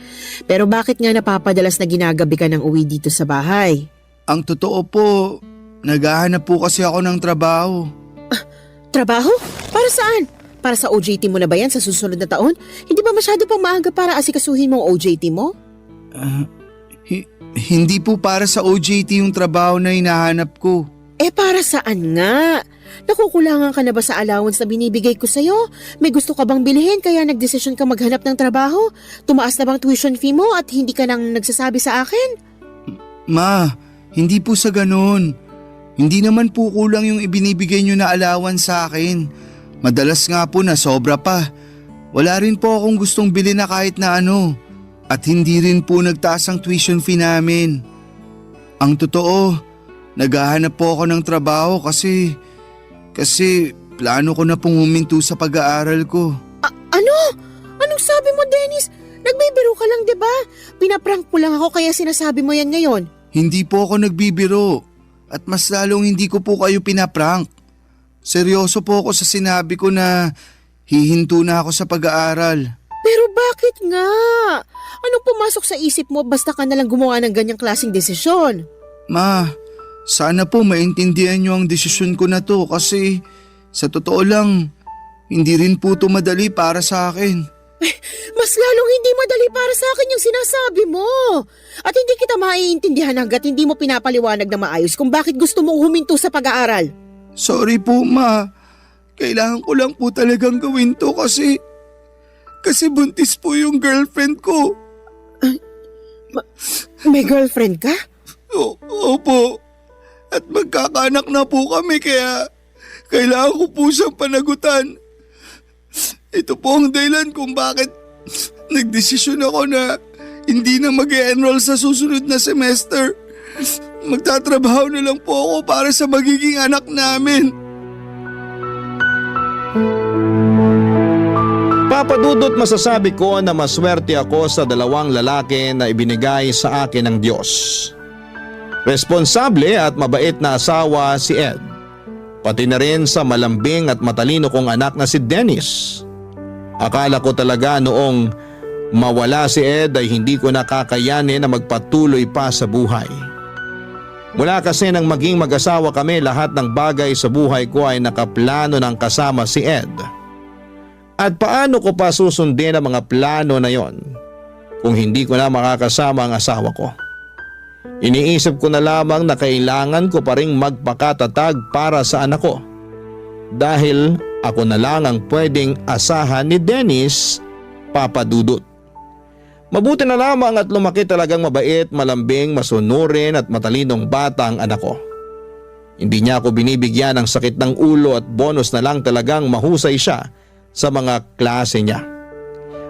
Pero bakit nga napapadalas na ginagabi ka ng uwi dito sa bahay? Ang totoo po, naghahanap po kasi ako ng trabaho. Trabaho? Para saan? Para sa OJT mo na ba yan sa susunod na taon? Hindi ba masyado pang maaga para asikasuhin mo ang OJT mo? Hindi po para sa OJT yung trabaho na hinahanap ko. Para saan nga? Nakukulangan ka na ba sa allowance na binibigay ko sa'yo? May gusto ka bang bilhin kaya nagdesisyon ka maghanap ng trabaho? Tumaas na bang tuition fee mo at hindi ka nang nagsasabi sa akin? Ma, hindi po sa ganun. Hindi naman po kulang yung ibinibigay nyo na allowance sa akin. Madalas nga po na sobra pa. Wala rin po akong gustong bilhin na kahit na ano. At hindi rin po nagtaas ang tuition fee namin. Ang totoo, naghahanap po ako ng trabaho kasi plano ko na pong huminto sa pag-aaral ko. Ano? Anong sabi mo, Dennis? Nagbibiro ka lang, di ba? Pinaprank mo lang ako kaya sinasabi mo yan ngayon. Hindi po ako nagbibiro at mas lalong hindi ko po kayo pinaprank. Seryoso po ako sa sinabi ko na hihinto na ako sa pag-aaral. Pero bakit nga? Anong pumasok sa isip mo basta ka nalang gumawa ng ganyang klaseng desisyon? Ma, sana po maintindihan niyo ang desisyon ko na to kasi sa totoo lang, hindi rin po ito madali para sa akin. Mas lalong hindi madali para sa akin yung sinasabi mo. At hindi kita maiintindihan hanggat hindi mo pinapaliwanag na maayos kung bakit gusto mong huminto sa pag-aaral. Sorry po, ma. Kailangan ko lang po talagang gawin to kasi Kasi buntis po yung girlfriend ko. May girlfriend ka? Opo. At magkakaanak na po kami kaya kailangan ko po siyang panagutan. Ito po ang dahilan kung bakit nagdesisyon ako na hindi na mag-enroll sa susunod na semester. Magtatrabaho na lang po ako para sa magiging anak namin. Papa Dudut, masasabi ko na maswerte ako sa dalawang lalaki na ibinigay sa akin ng Diyos. Responsable at mabait na asawa si Ed. Pati na rin sa malambing at matalino kong anak na si Dennis. Akala ko talaga noong mawala si Ed ay hindi ko nakakayanin na magpatuloy pa sa buhay. Mula kasi nang maging mag-asawa kami, lahat ng bagay sa buhay ko ay nakaplano ng kasama si Ed. At paano ko pa susundin ang mga plano na yon kung hindi ko na makakasama ang asawa ko? Iniisip ko na lamang na kailangan ko pa ring magpakatatag para sa anak ko. Dahil ako na lang ang pwedeng asahan ni Dennis, Papa Dudut. Mabuti na lamang at lumaki talagang mabait, malambing, masunurin at matalinong bata ang anak ko. Hindi niya ako binibigyan ng sakit ng ulo at bonus na lang talagang mahusay siya sa mga klase niya.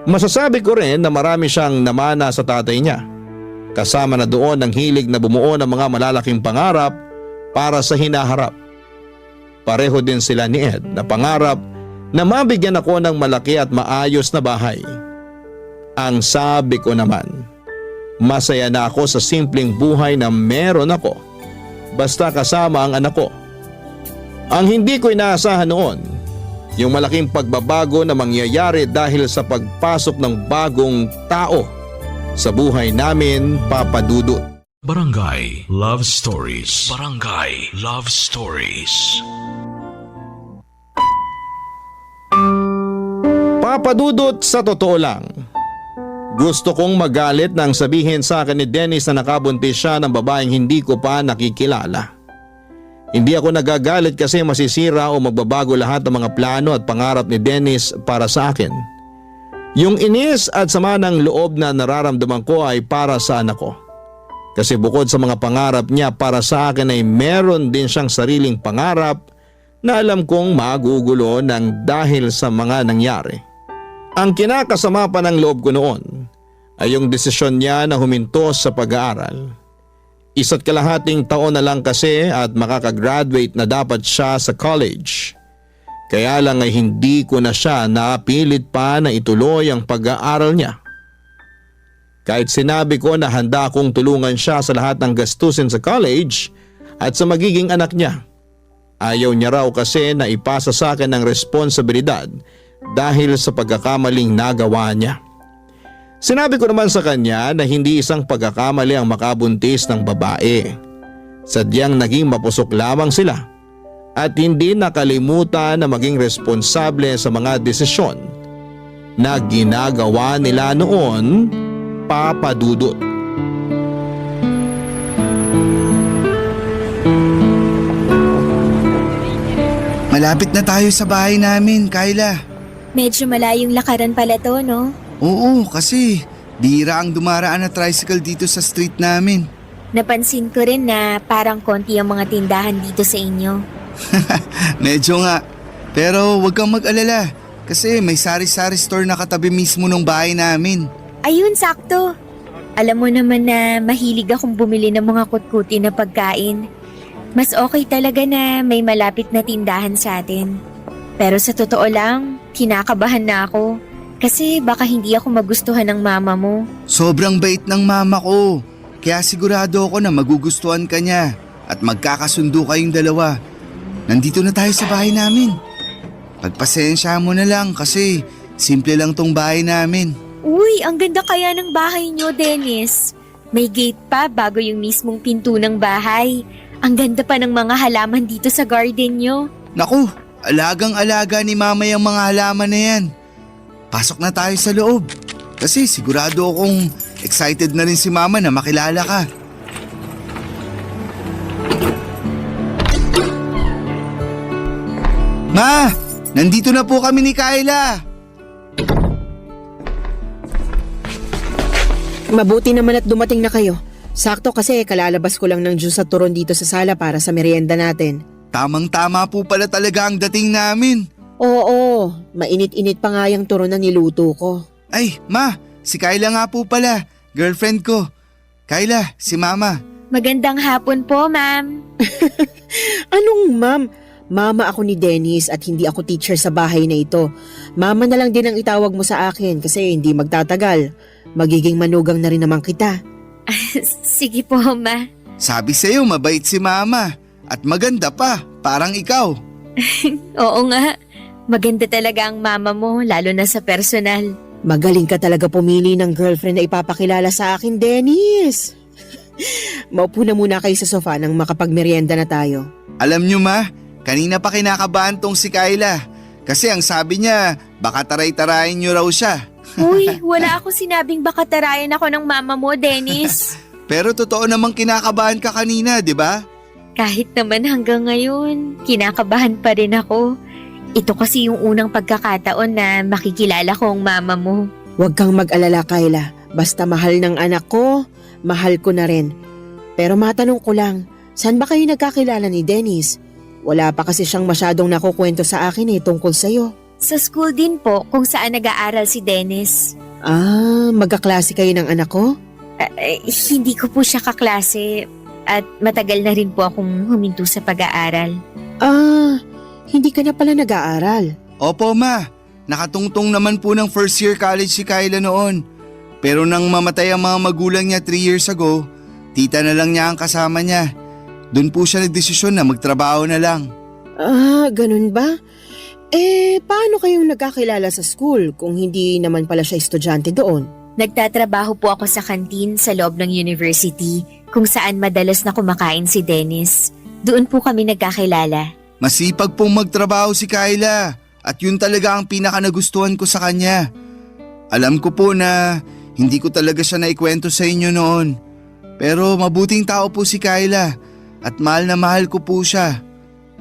Masasabi ko rin na marami siyang namana sa tatay niya. Kasama na doon ang hilig na bumuo ng mga malalaking pangarap para sa hinaharap. Pareho din sila ni Ed na pangarap na mabigyan ako ng malaki at maayos na bahay. Ang sabi ko naman, masaya na ako sa simpleng buhay na meron ako basta kasama ang anak ko. Ang hindi ko inaasahan noon, yung malaking pagbabago na mangyayari dahil sa pagpasok ng bagong tao sa buhay namin, Papa Dudut. Barangay Love Stories. Barangay Love Stories. Papa Dudut, sa totoo lang, gusto kong magalit nang sabihin sa akin ni Dennis na nakabuntis siya ng babaeng hindi ko pa nakikilala. Hindi ako nagagalit kasi masisira o magbabago lahat ng mga plano at pangarap ni Dennis para sa akin. Yung inis at sama ng loob na nararamdaman ko ay para sa anak ko. Kasi bukod sa mga pangarap niya para sa akin ay meron din siyang sariling pangarap na alam kong magugulo ng dahil sa mga nangyari. Ang kinakasama pa ng loob ko noon ay yung desisyon niya na huminto sa pag-aaral. 1.5 taon na lang kasi at makakagraduate na dapat siya sa college. Kaya lang ay hindi ko na siya napilit pa na ituloy ang pag-aaral niya. Kahit sinabi ko na handa akong tulungan siya sa lahat ng gastusin sa college at sa magiging anak niya, ayaw niya raw kasi na ipasa sa akin ang responsibilidad dahil sa pagkakamaling nagawa niya. Sinabi ko naman sa kanya na hindi isang pagkakamali ang makabuntis ng babae. Sadyang naging mapusok lamang sila at hindi nakalimutan na maging responsable sa mga desisyon na ginagawa nila noon, Papa Dudut. Malapit na tayo sa bahay namin, Kyla. Medyo malayong lakaran pala to, no? Oo, kasi bihira ang dumaraan na tricycle dito sa street namin. Napansin ko rin na parang konti ang mga tindahan dito sa inyo. Medyo nga. Pero wag kang mag-alala kasi may sari-sari store na katabi mismo ng bahay namin. Ayun, sakto. Alam mo naman na mahilig akong bumili ng mga kutkuti na pagkain. Mas okay talaga na may malapit na tindahan sa atin. Pero sa totoo lang, kinakabahan na ako. Kasi baka hindi ako magustuhan ng mama mo. Sobrang bait ng mama ko. Kaya sigurado ako na magugustuhan ka niya at magkakasundo kayong dalawa. Nandito na tayo sa bahay namin. Pagpasensya mo na lang kasi simple lang tong bahay namin. Uy, ang ganda kaya ng bahay niyo, Dennis. May gate pa bago yung mismong pinto ng bahay. Ang ganda pa ng mga halaman dito sa garden niyo. Naku, alagang-alaga ni mama yung mga halaman na yan. Pasok na tayo sa loob. Kasi sigurado akong excited na rin si mama na makilala ka. Ma, nandito na po kami ni Kyla. Mabuti naman at dumating na kayo. Sakto kasi kalalabas ko lang ng juice at turon dito sa sala para sa merienda natin. Tamang-tama po pala talaga ang dating namin. Oo, mainit-init pa nga yung turon na niluto ko. Ay, ma, si Kyla nga po pala, girlfriend ko. Kyla, si Mama. Magandang hapon po, ma'am. Anong ma'am? Mama ako ni Dennis at hindi ako teacher sa bahay na ito. Mama na lang din ang itawag mo sa akin kasi hindi magtatagal. Magiging manugang na rin naman kita. Sige po, ma. Sabi sa'yo, mabait si Mama. At maganda pa, parang ikaw. Oo nga. Maganda talaga ang mama mo, lalo na sa personal. Magaling ka talaga pumili ng girlfriend na ipapakilala sa akin, Dennis. Maupo na muna kayo sa sofa nang makapagmerienda na tayo. Alam nyo ma, kanina pa kinakabahan tong si Kyla. Kasi ang sabi niya, baka taray-tarayin nyo raw siya. Uy, wala akong sinabing baka tarayan ako ng mama mo, Dennis. Pero totoo namang kinakabahan ka kanina, di ba? Kahit naman hanggang ngayon, kinakabahan pa rin ako. Ito kasi yung unang pagkakataon na makikilala ko ang mama mo. Huwag kang mag-alala, Kyla. Basta mahal ng anak ko, mahal ko na rin. Pero matanong ko lang, saan ba kayo nagkakilala ni Dennis? Wala pa kasi siyang masyadong nakukwento sa akin tungkol sa'yo. Sa school din po kung saan nag-aaral si Dennis. Magkaklase kayo ng anak ko? Hindi ko po siya kaklase at matagal na rin po akong huminto sa pag-aaral. Hindi ka na pala nag-aaral. Opo ma, nakatungtong naman po ng first year college si Kyla noon. Pero nang mamatay ang mga magulang niya 3 years ago, tita na lang niya ang kasama niya. Doon po siya nagdesisyon na magtrabaho na lang. Ganun ba? Paano kayong nagkakilala sa school kung hindi naman pala siya estudyante doon? Nagtatrabaho po ako sa kantin sa loob ng university kung saan madalas na kumakain si Dennis. Doon po kami nagkakilala. Masipag pong magtrabaho si Kyla at yun talaga ang pinaka nagustuhan ko sa kanya. Alam ko po na hindi ko talaga siya naikwento sa inyo noon. Pero mabuting tao po si Kyla at mahal na mahal ko po siya.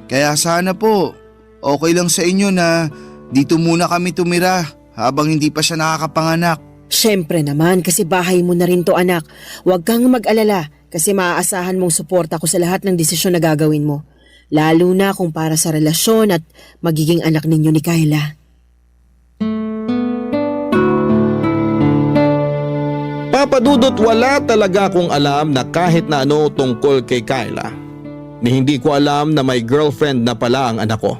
Kaya sana po okay lang sa inyo na dito muna kami tumira habang hindi pa siya nakakapanganak. Siyempre naman kasi bahay mo na rin to anak. Huwag kang mag-alala kasi maaasahan mong suporta ko sa lahat ng desisyon na gagawin mo. Lalo na kung para sa relasyon at magiging anak ninyo ni Kyla. Papa Dudut, wala talaga akong alam na kahit na ano tungkol kay Kyla. Ni hindi ko alam na may girlfriend na pala ang anak ko.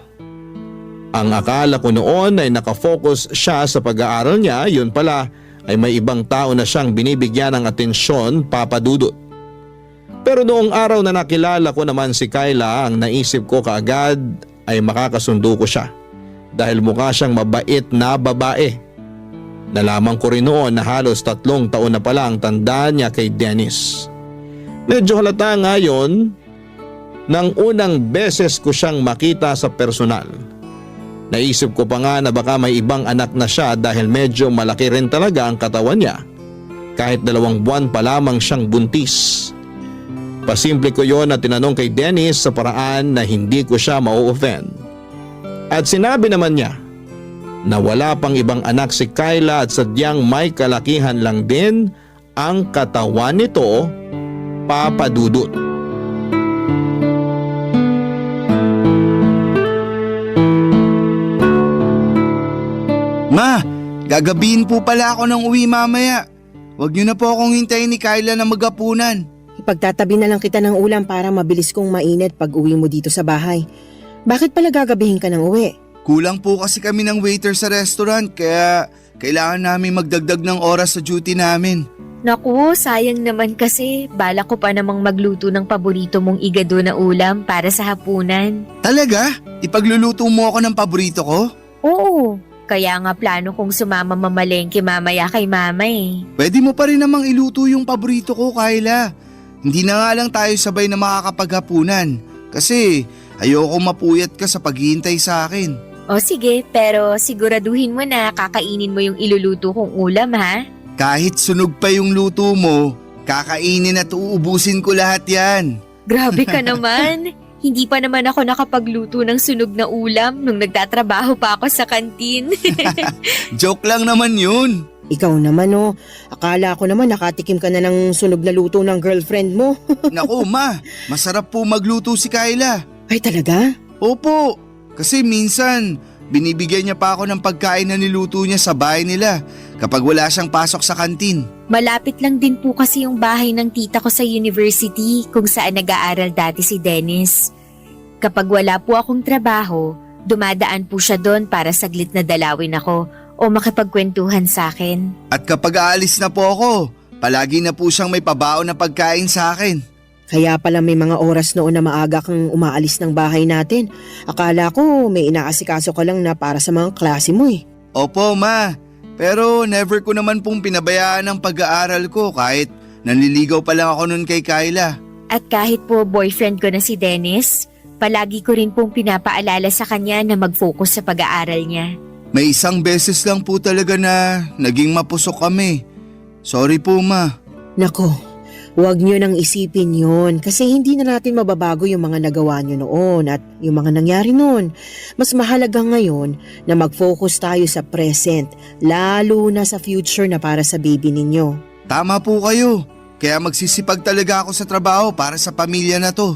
Ang akala ko noon ay nakafocus siya sa pag-aaral niya, yun pala ay may ibang tao na siyang binibigyan ng atensyon, Papa Dudut. Pero noong araw na nakilala ko naman si Kyla, ang naisip ko kaagad ay makakasundo ko siya dahil mukha siyang mabait na babae. Nalaman ko rin noon na halos 3 taon na pala ang tanda niya kay Dennis. Medyo halata nga yun nang unang beses ko siyang makita sa personal. Naisip ko pa nga na baka may ibang anak na siya dahil medyo malaki rin talaga ang katawan niya. Kahit 2 buwan pa lamang siyang buntis. Pasimple ko yon at tinanong kay Dennis sa paraan na hindi ko siya ma-offend. At sinabi naman niya na wala pang ibang anak si Kyla at sadyang may kalakihan lang din ang katawan nito, Papa Dudut. Ma, gagabihin po pala ako ng uwi mamaya. Huwag niyo na po akong hintayin ni Kyla na magapunan. Ipagtatabi na lang kita ng ulam para mabilis kong mainit pag uwi mo dito sa bahay. Bakit pala gagabihin ka ng uwi? Kulang po kasi kami ng waiter sa restaurant kaya kailangan namin magdagdag ng oras sa duty namin. Naku, sayang naman kasi balak ko pa namang magluto ng paborito mong igado na ulam para sa hapunan. Talaga? Ipagluluto mo ako ng paborito ko? Oo, kaya nga plano kong sumama mamalengke mamaya kay mama eh. Pwede mo pa rin namang iluto yung paborito ko, Kyla. Hindi na nga lang tayo sabay na makakapaghapunan kasi ayoko mapuyat ka sa paghihintay sa akin. O sige, pero siguraduhin mo na kakainin mo yung iluluto kong ulam ha? Kahit sunog pa yung luto mo, kakainin at uubusin ko lahat yan. Grabe ka naman. Hindi pa naman ako nakapagluto ng sunog na ulam nung nagtatrabaho pa ako sa kantin. Joke lang naman yun. Ikaw naman akala ko naman nakatikim ka na ng sunog na luto ng girlfriend mo. Naku ma, masarap po magluto si Kyla. Ay talaga? Opo, kasi minsan binibigyan niya pa ako ng pagkain na niluto niya sa bahay nila kapag wala siyang pasok sa kantin. Malapit lang din po kasi yung bahay ng tita ko sa university kung saan nag-aaral dati si Dennis. Kapag wala po akong trabaho, dumadaan po siya doon para saglit na dalawin ako o makipagkwentuhan sa akin. At kapag aalis na po ako, palagi na po siyang may pabaon na pagkain sa akin. Kaya pala may mga oras noon na maaga kang umaalis ng bahay natin. Akala ko may inaasikaso ka lang na para sa mga klase mo eh. Opo ma, pero never ko naman pong pinabayaan ang pag-aaral ko kahit nanliligaw pa lang ako noon kay Kyla. At kahit po boyfriend ko na si Dennis, palagi ko rin pong pinapaalala sa kanya na mag-focus sa pag-aaral niya. May isang beses lang po talaga na naging mapusok kami. Sorry po ma. Nako, huwag nyo nang isipin yon kasi hindi na natin mababago yung mga nagawa nyo noon at yung mga nangyari noon. Mas mahalaga ngayon na mag-focus tayo sa present, lalo na sa future na para sa baby ninyo. Tama po kayo. Kaya magsisipag talaga ako sa trabaho para sa pamilya na to.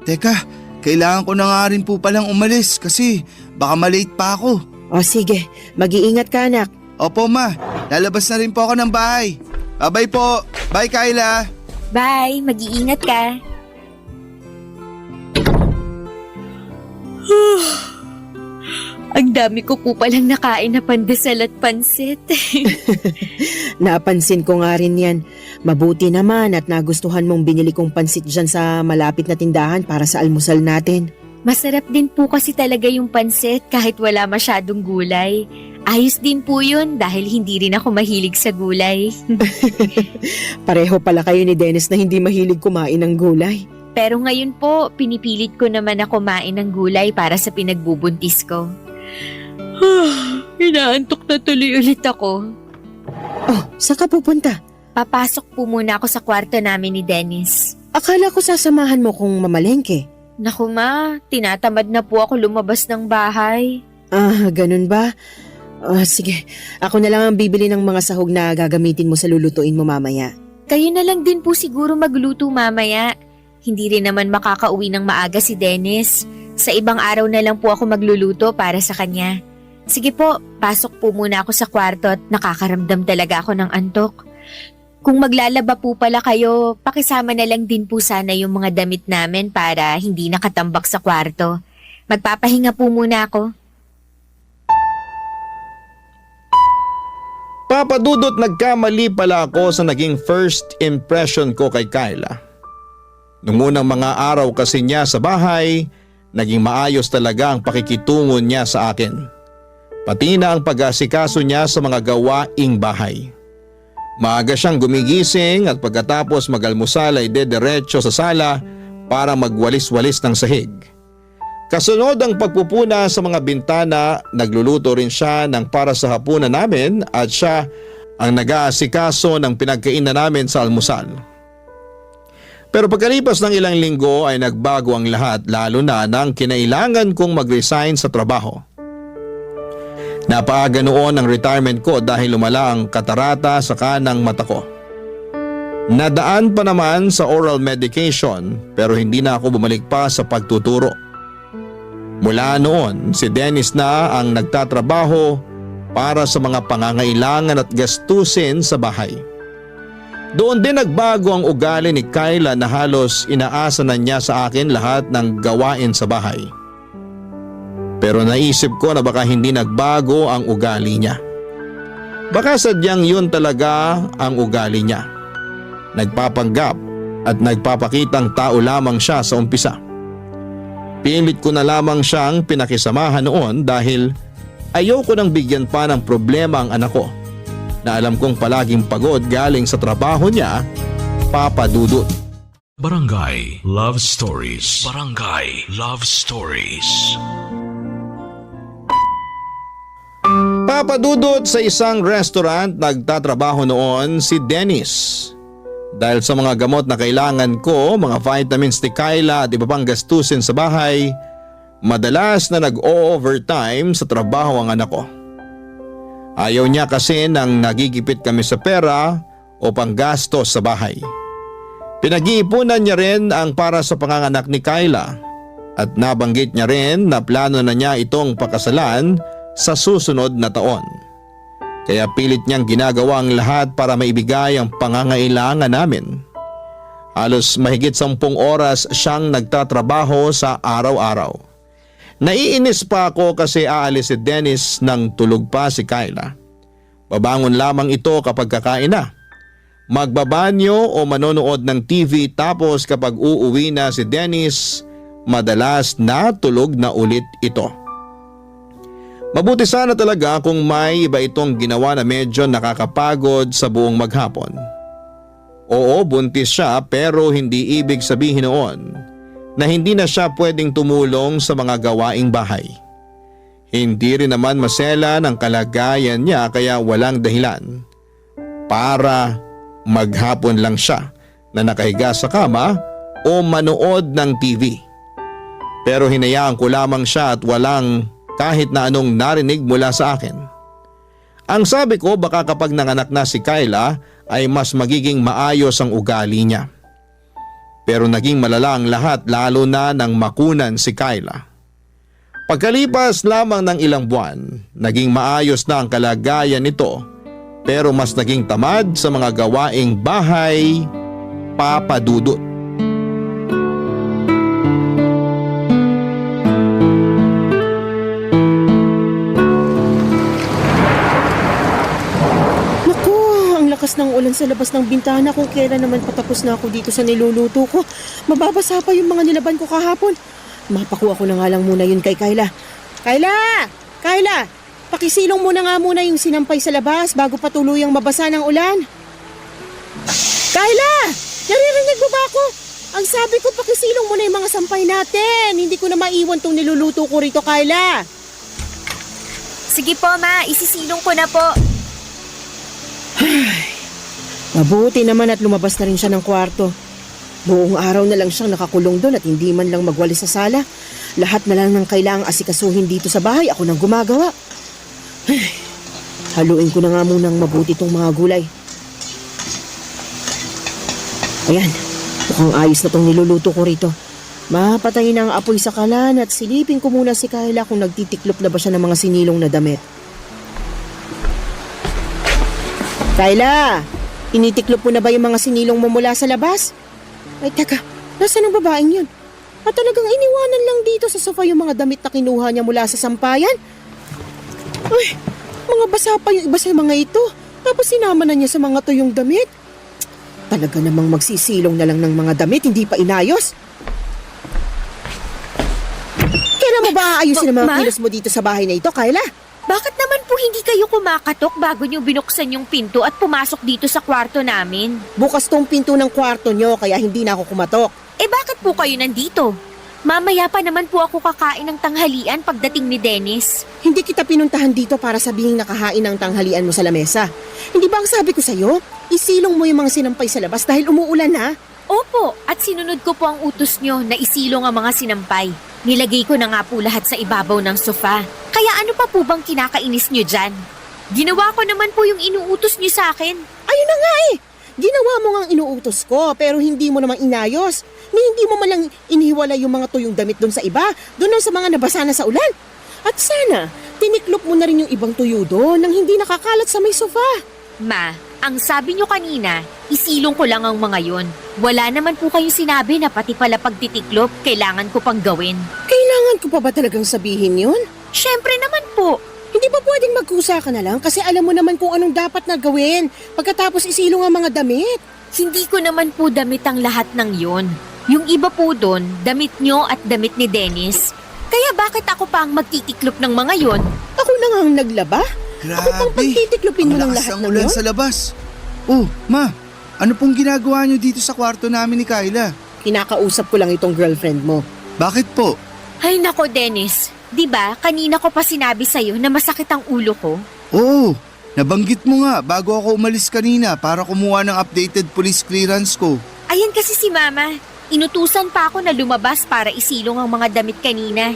Teka, kailangan ko na nga rin po palang umalis kasi baka malate pa ako. O sige, mag-iingat ka anak. Opo ma, lalabas na rin po ako ng bahay. Bye po. Bye Kyla. Bye, mag-iingat ka. Ang dami ko po palang nakain na pandesal at pansit. Napansin ko nga rin yan. Mabuti naman at nagustuhan mong binili kong pansit dyan sa malapit na tindahan para sa almusal natin. Masarap din po kasi talaga yung pansit kahit wala masyadong gulay. Ayos din po yun dahil hindi rin ako mahilig sa gulay. Pareho pala kayo ni Dennis na hindi mahilig kumain ng gulay. Pero ngayon po, pinipilit ko naman na kumain ng gulay para sa pinagbubuntis ko. Inaantok na tuloy ulit ako. Oh, saan ka pupunta? Papasok po muna ako sa kwarto namin ni Dennis. Akala ko sasamahan mo kung mamalengke. Naku ma, tinatamad na po ako lumabas ng bahay. Ah, ganun ba? Sige, ako na lang ang bibili ng mga sahog na gagamitin mo sa lulutuin mo mamaya. Kayo na lang din po siguro magluto mamaya. Hindi rin naman makakauwi ng maaga si Dennis. Sa ibang araw na lang po ako magluluto para sa kanya. Sige po, pasok po muna ako sa kwarto at nakakaramdam talaga ako ng antok. Kung maglalaba po pala kayo, pakisama na lang din po sana yung mga damit namin para hindi nakatambak sa kwarto. Magpapahinga po muna ako. Papa Dudut, nagkamali pala ako sa naging first impression ko kay Kyla. Nung unang mga araw kasi niya sa bahay, naging maayos talaga ang pakikitungo niya sa akin. Pati na ang pag-asikaso niya sa mga gawaing bahay. Maaga siyang gumigising at pagkatapos mag-almusal ay dediretso sa sala para magwalis-walis ng sahig. Kasunod ang pagpupuna sa mga bintana, nagluluto rin siya ng para sa hapunan namin at siya ang nag-aasikaso ng pinagkainan namin sa almusal. Pero pagkalipas ng ilang linggo ay nagbago ang lahat, lalo na nang kinailangan kong mag-resign sa trabaho. Napaaga noon ang retirement ko dahil lumala ang katarata sa kanang mata ko. Nadaan pa naman sa oral medication pero hindi na ako bumalik pa sa pagtuturo. Mula noon, si Dennis na ang nagtatrabaho para sa mga pangangailangan at gastusin sa bahay. Doon din nagbago ang ugali ni Kyla na halos inaasa na niya sa akin lahat ng gawain sa bahay. Pero naisip ko na baka hindi nagbago ang ugali niya. Baka sadyang yun talaga ang ugali niya. Nagpapanggap at nagpapakitang tao lamang siya sa umpisa. Pilit ko na lamang siyang pinakisamahan noon dahil ayoko nang bigyan pa ng problema ang anak ko na alam kong palaging pagod galing sa trabaho niya, Papa Dudut. Barangay Love Stories. Barangay Love Stories. Papa Dudut, sa isang restaurant nagtatrabaho noon si Dennis. Dahil sa mga gamot na kailangan ko, mga vitamins ni Kyla at iba pang gastusin sa bahay, madalas na nag-o-overtime sa trabaho ang anak ko. Ayaw niya kasi nang nagigipit kami sa pera o panggastos sa bahay. Pinag-iipunan niya rin ang para sa panganganak ni Kyla at nabanggit niya rin na plano na niya itong pakasalan sa susunod na taon. Kaya pilit niyang ginagawa ang lahat para maibigay ang pangangailangan namin. Halos mahigit 10 oras siyang nagtatrabaho sa araw-araw. Naiinis pa ako kasi aalis si Dennis nang tulog pa si Kyla. Babangon lamang ito kapag kakain na. Magbabanyo o manonood ng TV tapos kapag uuwi na si Dennis, madalas natulog na ulit ito. Mabuti sana talaga kung may iba itong ginawa na medyo nakakapagod sa buong maghapon. Oo, buntis siya pero hindi ibig sabihin noon na hindi na siya pwedeng tumulong sa mga gawaing bahay. Hindi rin naman masela ng kalagayan niya kaya walang dahilan para maghapon lang siya na nakahiga sa kama o manood ng TV. Pero hinayaan ko lamang siya at walang kahit na anong narinig mula sa akin. Ang sabi ko baka kapag nanganak na si Kyla ay mas magiging maayos ang ugali niya. Pero naging malala ang lahat lalo na nang makunan si Kyla. Pagkalipas lamang ng ilang buwan, naging maayos na ang kalagayan nito pero mas naging tamad sa mga gawaing bahay, Papa Dudut. Lakas ng ulan sa labas ng bintana kung kailan naman patapos na ako dito sa niluluto ko. Mababasa pa yung mga nilaban ko kahapon. Mapakuha ko na nga lang muna yun kay Kyla. Kyla! Kyla! Pakisilong muna nga muna yung sinampay sa labas bago pa tuluyang mabasa ng ulan. Kyla! Naririnig mo ba ako? Ang sabi ko pakisilong muna yung mga sampay natin. Hindi ko na maiwan tong niluluto ko rito, Kyla. Sige po, Ma. Isisilong ko na po. Mabuti naman at lumabas na rin siya ng kwarto. Buong araw na lang siyang nakakulong doon at hindi man lang magwalis sa sala. Lahat na lang ng kailangang asikasuhin dito sa bahay, ako nang gumagawa. Haluin ko na nga munang mabuti itong mga gulay. Ayan, mukhang ayos na itong niluluto ko rito. Mapatayin ang apoy sa kalan at silipin ko muna si Kyla kung nagtitiklop na ba siya ng mga sinilong na damit. Kyla! Tinitiklop mo na ba yung mga sinilong mo mula sa labas? Ay, teka, nasaan ang babaeng yun? At talagang iniwanan lang dito sa sofa yung mga damit na kinuha niya mula sa sampayan? Ay, mga basa pa yung iba sa mga ito. Tapos sinama na niya sa mga tuyong damit. Talaga namang magsisilong na lang ng mga damit, hindi pa inayos. Kailan mo ba aayusin ang mga kilos mo dito sa bahay na ito, Kyla? Bakit naman po hindi kayo kumakatok bago niyo binuksan yung pinto at pumasok dito sa kwarto namin? Bukas tong pinto ng kwarto niyo kaya hindi na ako kumatok. Eh bakit po kayo nandito? Mamaya pa naman po ako kakain ng tanghalian pagdating ni Dennis. Hindi kita pinuntahan dito para sabihing nakahain ng tanghalian mo sa lamesa. Hindi ba ang sabi ko sa'yo? Isilong mo yung mga sinampay sa labas dahil umuulan na. Opo, at sinunod ko po ang utos niyo na isilong ang mga sinampay. Nilagay ko na nga po lahat sa ibabaw ng sofa. Kaya ano pa po bang kinakainis niyo dyan? Ginawa ko naman po yung inuutos niyo sa akin. Ayun na nga eh! Ginawa mo nga ang inuutos ko pero hindi mo naman inayos. Hindi mo malang inihiwala yung mga tuyong damit doon sa iba, doon sa mga nabasa na sa ulan. At sana, tiniklop mo na rin yung ibang tuyo doon nang hindi nakakalat sa may sofa. Ma, ang sabi niyo kanina, isilong ko lang ang mga yon. Wala naman po kayong sinabi na pati pala pagtitiklop, kailangan ko pang gawin. Kailangan ko pa ba talagang sabihin yun? Syempre naman po. Hindi ba pwedeng magkusa ka na lang kasi alam mo naman kung anong dapat na gawin pagkatapos isilong ang mga damit? Hindi ko naman po damit ang lahat ng yon. Yung iba po doon, damit nyo at damit ni Dennis. Kaya bakit ako pa ang magtitiklop ng mga yon? Ako na nga ang naglaba? Grabe, ako pang pagtitiklopin mo ng lahat ng ang lakas ng yon? ulan sa labas. Oh, Ma, ano pong ginagawa niyo dito sa kwarto namin ni Kyla? Kinakausap ko lang itong girlfriend mo. Bakit po? Ay nako Dennis, di ba kanina ko pa sinabi sa'yo na masakit ang ulo ko? Oo, nabanggit mo nga bago ako umalis kanina para kumuha ng updated police clearance ko. Ayan kasi si Mama. Inutusan pa ako na lumabas para isilong ang mga damit kanina.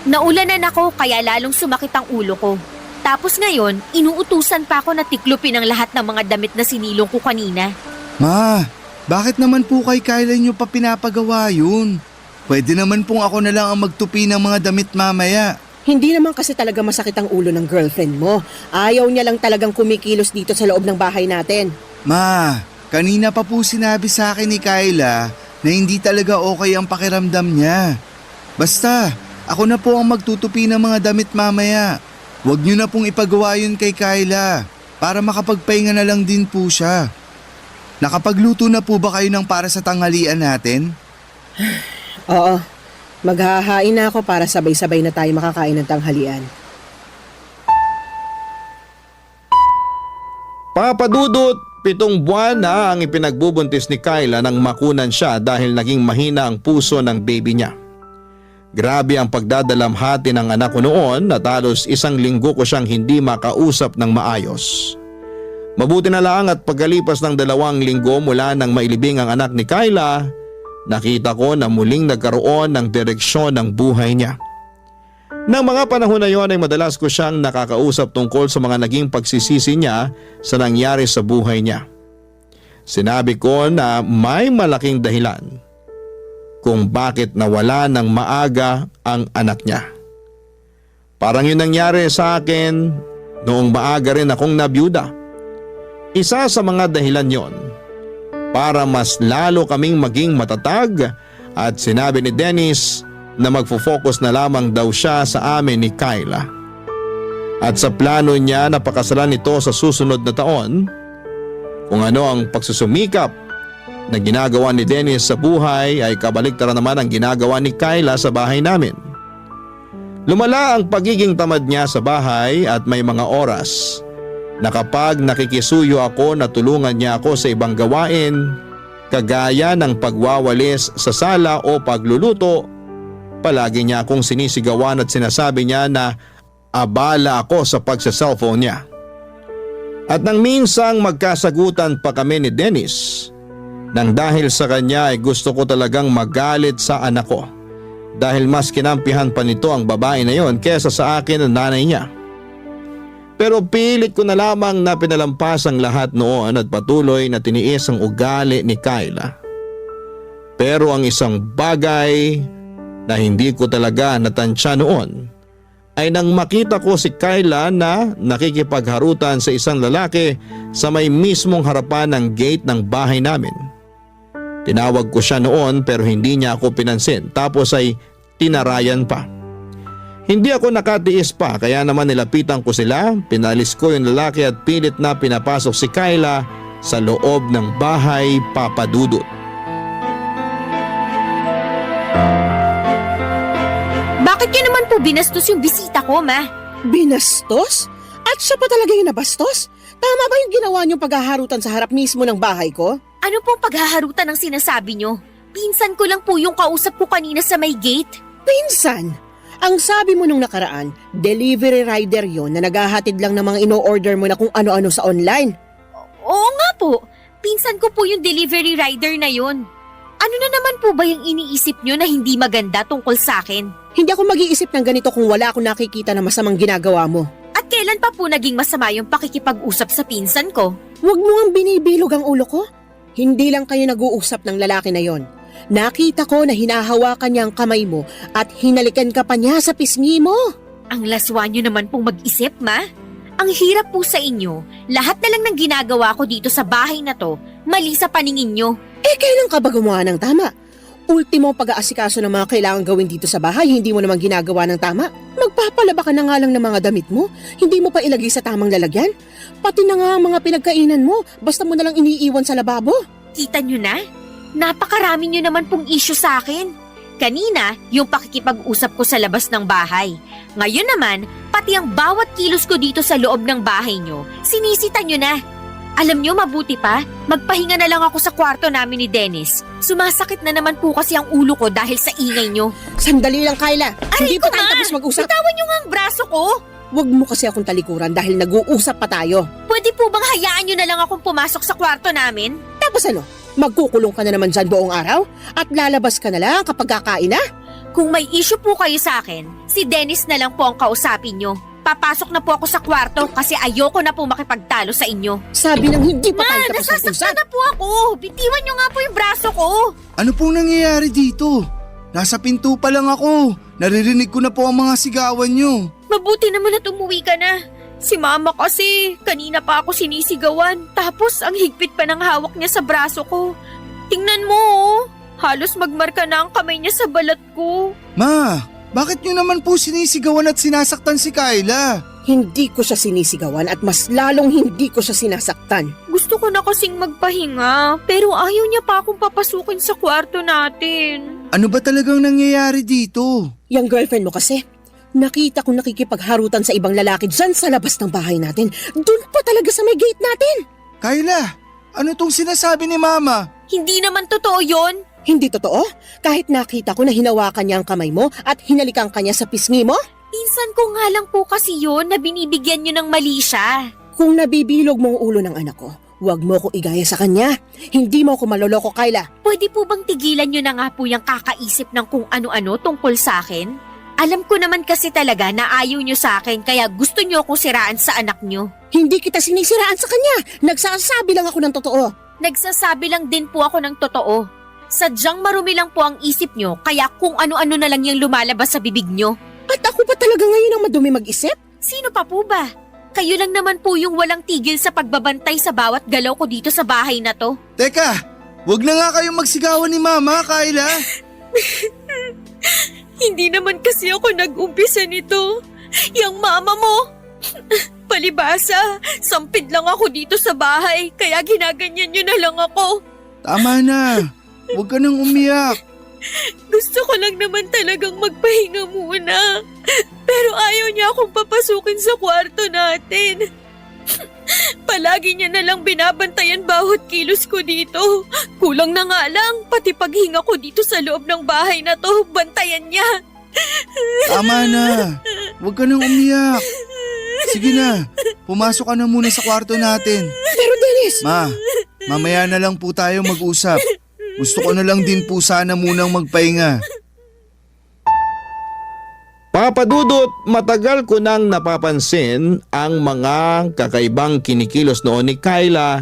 Naulanan ako kaya lalong sumakit ang ulo ko. Tapos ngayon, inuutusan pa ako na tiklupin ang lahat ng mga damit na sinilong ko kanina. Ma, bakit naman po kay Kyla nyo pa pinapagawa yun? Pwede naman pong ako na lang ang magtupi ng mga damit mamaya. Hindi naman kasi talaga masakit ang ulo ng girlfriend mo. Ayaw niya lang talagang kumikilos dito sa loob ng bahay natin. Ma, kanina pa po sinabi sa akin ni Kyla na hindi talaga okay ang pakiramdam niya. Basta, ako na po ang magtutupi ng mga damit mamaya. Huwag niyo na pong ipagawa yun kay Kyla para makapagpahinga na lang din po siya. Nakapagluto na po ba kayo ng para sa tanghalian natin? Oo, maghahain na ako para sabay-sabay na tayo makakain ng tanghalian. Papadudot, 7 buwan na ang ipinagbubuntis ni Kyla nang makunan siya dahil naging mahina ang puso ng baby niya. Grabe ang pagdadalamhati ng anak ko noon at halos 1 linggo ko siyang hindi makausap ng maayos. Mabuti na lang at pagkalipas ng 2 linggo mula nang mailibing ang anak ni Kyla, nakita ko na muling nagkaroon ng direksyon ng buhay niya. Nang mga panahon na yon ay madalas ko siyang nakakausap tungkol sa mga naging pagsisisi niya sa nangyari sa buhay niya. Sinabi ko na may malaking dahilan kung bakit nawala ng maaga ang anak niya. Parang yun nangyari sa akin noong maaga rin akong nabiyuda. Isa sa mga dahilan yon para mas lalo kaming maging matatag at sinabi ni Dennis na magfo-focus na lamang daw siya sa amin ni Kyla. At sa plano niya na pakasalan nito sa susunod na taon, kung ano ang pagsusumikap na ginagawa ni Dennis sa buhay ay kabaliktaran naman ang ginagawa ni Kyla sa bahay namin. Lumala ang pagiging tamad niya sa bahay at may mga oras na kapag nakikisuyo ako na tulungan niya ako sa ibang gawain, kagaya ng pagwawalis sa sala o pagluluto, palagi niya akong sinisigawan at sinasabi niya na abala ako sa pagsa-cellphone niya. At nang minsang magkasagutan pa kami ni Dennis, nang dahil sa kanya ay gusto ko talagang magalit sa anak ko dahil mas kinampihan pa nito ang babae na yon kesa sa akin ang nanay niya. Pero pilit ko na lamang na pinalampas ang lahat noon at patuloy na tiniis ang ugali ni Kyla. Pero ang isang bagay na hindi ko talaga natansya noon ay nang makita ko si Kyla na nakikipagharutan sa isang lalaki sa may mismong harapan ng gate ng bahay namin. Tinawag ko siya noon pero hindi niya ako pinansin tapos ay tinarayan pa. Hindi ako nakatiis pa kaya naman nilapitan ko sila, pinalis ko yung lalaki at pilit na pinapasok si Kyla sa loob ng bahay, Papadudot. Bakit niyo naman po binastos yung bisita ko, ma? Binastos? At siya pa talaga yung nabastos? Tama ba yung ginawa niyong paghaharutan sa harap mismo ng bahay ko? Ano pong paghaharutan ang sinasabi niyo? Pinsan ko lang po yung kausap ko kanina sa may gate. Pinsan? Ang sabi mo nung nakaraan, delivery rider yon na naghahatid lang ng mga ino-order mo na kung ano-ano sa online. Oo nga po. Pinsan ko po yung delivery rider na yon. Ano na naman po ba yung iniisip niyo na hindi maganda tungkol sa akin? Hindi ako mag-iisip ng ganito kung wala akong nakikita na masamang ginagawa mo. At kailan pa po naging masama yung pakikipag-usap sa pinsan ko? Huwag mo ang binibilog ang ulo ko. Hindi lang kayo nag-uusap ng lalaki na yon. Nakita ko na hinahawakan niya ang kamay mo at hinalikan ka pa niya sa pisngi mo. Ang laswa niyo naman pong mag-isip, ma. Ang hirap po sa inyo. Lahat na lang ng ginagawa ko dito sa bahay na to, mali sa paningin niyo. Eh kailan ka ba gumawa ng tama? Ultimo pag-aasikaso ng mga kailangan gawin dito sa bahay, hindi mo naman ginagawa ng tama. Magpapalaba ka na nga lang ng mga damit mo, hindi mo pa ilagay sa tamang lalagyan. Pati na nga ang mga pinagkainan mo, basta mo na lang iniiwan sa lababo. Kita niyo na? Napakarami niyo naman pong issue sa akin. Kanina, yung pakikipag-usap ko sa labas ng bahay. Ngayon naman, pati ang bawat kilos ko dito sa loob ng bahay niyo, sinisita niyo na. Alam niyo, mabuti pa, magpahinga na lang ako sa kwarto namin ni Dennis. Sumasakit na naman po kasi ang ulo ko dahil sa ingay niyo. Sandali lang, Kyla. Hindi pa tayo tapos mag-usap. Bitawan niyo nga ang braso ko. Huwag mo kasi akong talikuran dahil nag-uusap pa tayo. Pwede po bang hayaan niyo na lang akong pumasok sa kwarto namin? Tapos ano? Magkukulong ka na naman dyan buong araw? At lalabas ka na lang kapag kakain na? Kung may issue po kayo sa akin, si Dennis na lang po ang kausapin nyo. Papasok na po ako sa kwarto kasi ayoko na po makipagtalo sa inyo. Sabi nang hindi pa tayo tapos ng Nasasaktan usap. na po ako. Bitiwan niyo nga po yung braso ko. Ano pong nangyayari dito? Nasa pinto pa lang ako. Naririnig ko na po ang mga sigawan nyo. Mabuti naman at umuwi ka na. Si mama kasi, kanina pa ako sinisigawan. Tapos ang higpit pa ng hawak niya sa braso ko. Tingnan mo oh. Halos magmarka na ang kamay niya sa balat ko. Ma, bakit nyo naman po sinisigawan at sinasaktan si Kyla? Hindi ko siya sinisigawan at mas lalong hindi ko siya sinasaktan. Gusto ko na kasing magpahinga, pero ayaw niya pa akong papasukin sa kwarto natin. Ano ba talagang nangyayari dito? Yung girlfriend mo kasi, nakita ko nakikipagharutan sa ibang lalaki dyan sa labas ng bahay natin. Doon pa talaga sa may gate natin. Kyla, ano tong sinasabi ni Mama? Hindi naman totoo yon. Hindi totoo? Kahit nakita ko na hinawakan niya ang kamay mo at hinalikan ka niya sa pisngi mo? Pinsan ko nga lang po kasi yon na binibigyan niyo ng mali siya. Kung nabibilog mo ang ulo ng anak ko, huwag mo ko igaya sa kanya. Hindi mo ko maloloko, Kyla. Pwede po bang tigilan niyo na nga po yung kakaisip ng kung ano-ano tungkol sa akin? Alam ko naman kasi talaga na ayaw niyo sa akin kaya gusto niyo akong siraan sa anak niyo. Hindi kita sinisiraan sa kanya. Nagsasabi lang ako ng totoo. Nagsasabi lang din po ako ng totoo. Sadyang marumi lang po ang isip niyo kaya kung ano-ano na lang yung lumalabas sa bibig niyo. At ako pa talaga ngayon ang madumi mag-isip? Sino pa po ba? Kayo lang naman po yung walang tigil sa pagbabantay sa bawat galaw ko dito sa bahay na to. Teka, wag na nga kayong magsigawan ni Mama, Kyla. Hindi naman kasi ako nag-umpisa nito. Yang mama mo. Palibasa, sampid lang ako dito sa bahay kaya ginaganyan niyo na lang ako. Tama na. Huwag ka nang umiyak. Gusto ko lang naman talagang magpahinga muna. Pero ayaw niya akong papasukin sa kwarto natin. Palagi niya na lang binabantayan bawat kilos ko dito. Kulang na nga lang, pati paghinga ko dito sa loob ng bahay na to, bantayan niya. Tama na. Huwag ka nang umiyak. Sige na, pumasok ka na muna sa kwarto natin. Pero Dennis! Ma, mamaya na lang po tayo mag-usap. Gusto ko na lang din po sana munang magpahinga. Papa Dudut, matagal ko nang napapansin ang mga kakaibang kinikilos noon ni Kyla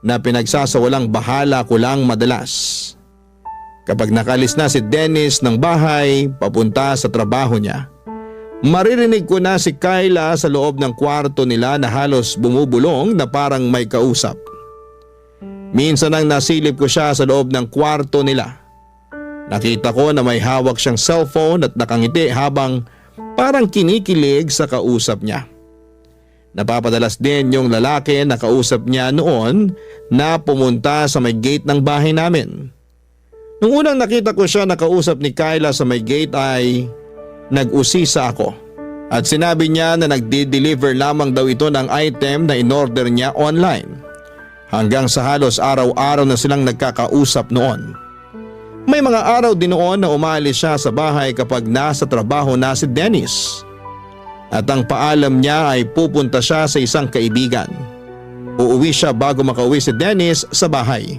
na pinagsasawalang bahala ko lang madalas. Kapag nakalis na si Dennis ng bahay papunta sa trabaho niya, maririnig ko na si Kyla sa loob ng kwarto nila na halos bumubulong na parang may kausap. Minsan nang nasilip ko siya sa loob ng kwarto nila. Nakita ko na may hawak siyang cellphone at nakangiti habang parang kinikilig sa kausap niya. Napapadalas din yung lalaki na kausap niya noon na pumunta sa may gate ng bahay namin. Nung unang nakita ko siya na kausap ni Kyla sa may gate ay nag-usisa ako at sinabi niya na nagdi-deliver lamang daw ito ng item na in-order niya online. Hanggang sa halos araw-araw na silang nagkakausap noon. May mga araw din noon na umalis siya sa bahay kapag nasa trabaho na si Dennis. At ang paalam niya ay pupunta siya sa isang kaibigan. Uuwi siya bago makauwi si Dennis sa bahay.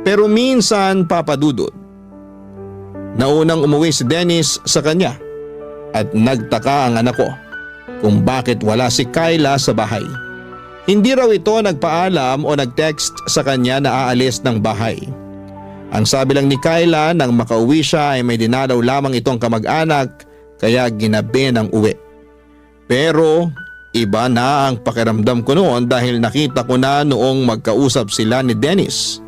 Pero minsan papadudod. Naunang umuwi si Dennis sa kanya at nagtaka ang anak ko kung bakit wala si Kyla sa bahay. Hindi raw ito nagpaalam o nag-text sa kanya na aalis ng bahay. Ang sabi lang ni Kyla nang makauwi siya ay may dinalaw lamang itong kamag-anak kaya ginabi ng uwi. Pero iba na ang pakiramdam ko noon dahil nakita ko na noong magkausap sila ni Dennis.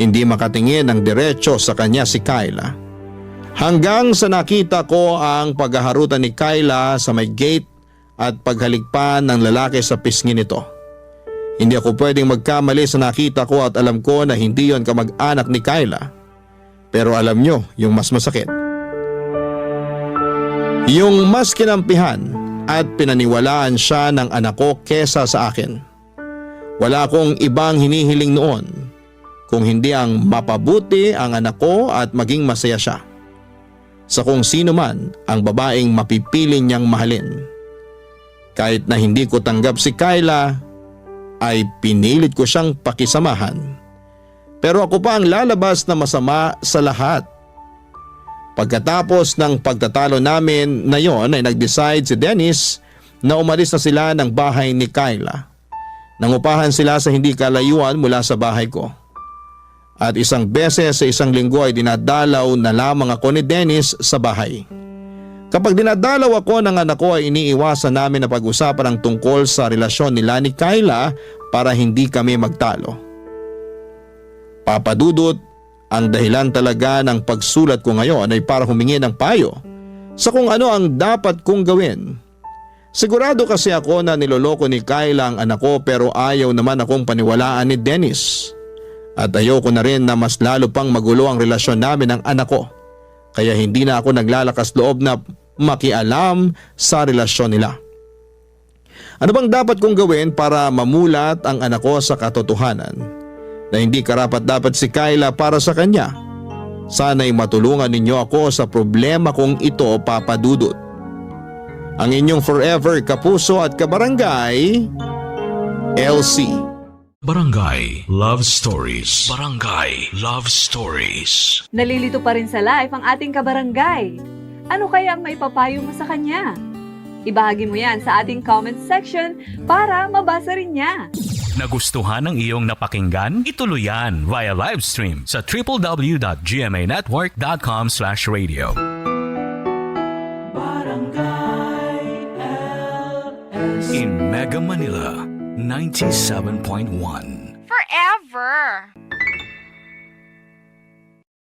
Hindi makatingin ng diretso sa kanya si Kyla. Hanggang sa nakita ko ang paghaharutan ni Kyla sa may gate at paghalikpan ng lalaki sa pisngi nito. Hindi ako pwedeng magkamali sa nakita ko at alam ko na hindi yon kamag-anak ni Kyla. Pero alam nyo yung mas masakit. Yung mas kinampihan at pinaniwalaan siya ng anak ko kesa sa akin. Wala akong ibang hinihiling noon kung hindi ang mapabuti ang anak ko at maging masaya siya. Sa kung sino man ang babaeng mapipiling niyang mahalin. Kahit na hindi ko tanggap si Kyla, ay pinilit ko siyang pakisamahan. Pero ako pa ang lalabas na masama sa lahat. Pagkatapos ng pagtatalo namin na yon ay nag-decide si Dennis na umalis na sila ng bahay ni Kyla. Nangupahan sila sa hindi kalayuan mula sa bahay ko. At isang beses sa isang linggo ay dinadalaw na lamang ako ni Dennis sa bahay. Kapag dinadalaw ako ng anak ko ay iniiwasan namin na pag-usapan ang tungkol sa relasyon nila ni Kyla para hindi kami magtalo. Papa Dudut, ang dahilan talaga ng pagsulat ko ngayon ay para humingi ng payo sa kung ano ang dapat kong gawin. Sigurado kasi ako na niloloko ni Kyla ang anak ko pero ayaw naman akong paniwalaan ni Dennis. At ayoko na rin na mas lalo pang magulo ang relasyon namin ng anak ko. Kaya hindi na ako naglalakas loob na makialam sa relasyon nila. Ano bang dapat kong gawin para mamulat ang anak ko sa katotohanan na hindi karapat-dapat si Kyla para sa kanya? Sana'y matulungan ninyo ako sa problema kong ito, Papa Dudut. Ang inyong forever kapuso at kabarangay, LC. Barangay Love Stories. Barangay Love Stories. Nalilito pa rin sa life ang ating kabarangay. Ano kaya ang maipapayo mo sa kanya? Ibahagi mo yan sa ating comment section para mabasa rin niya. Nagustuhan ng iyong napakinggan? Ituloy yan via live stream sa www.gmanetwork.com/radio. In Mega Manila, 97.1. Forever!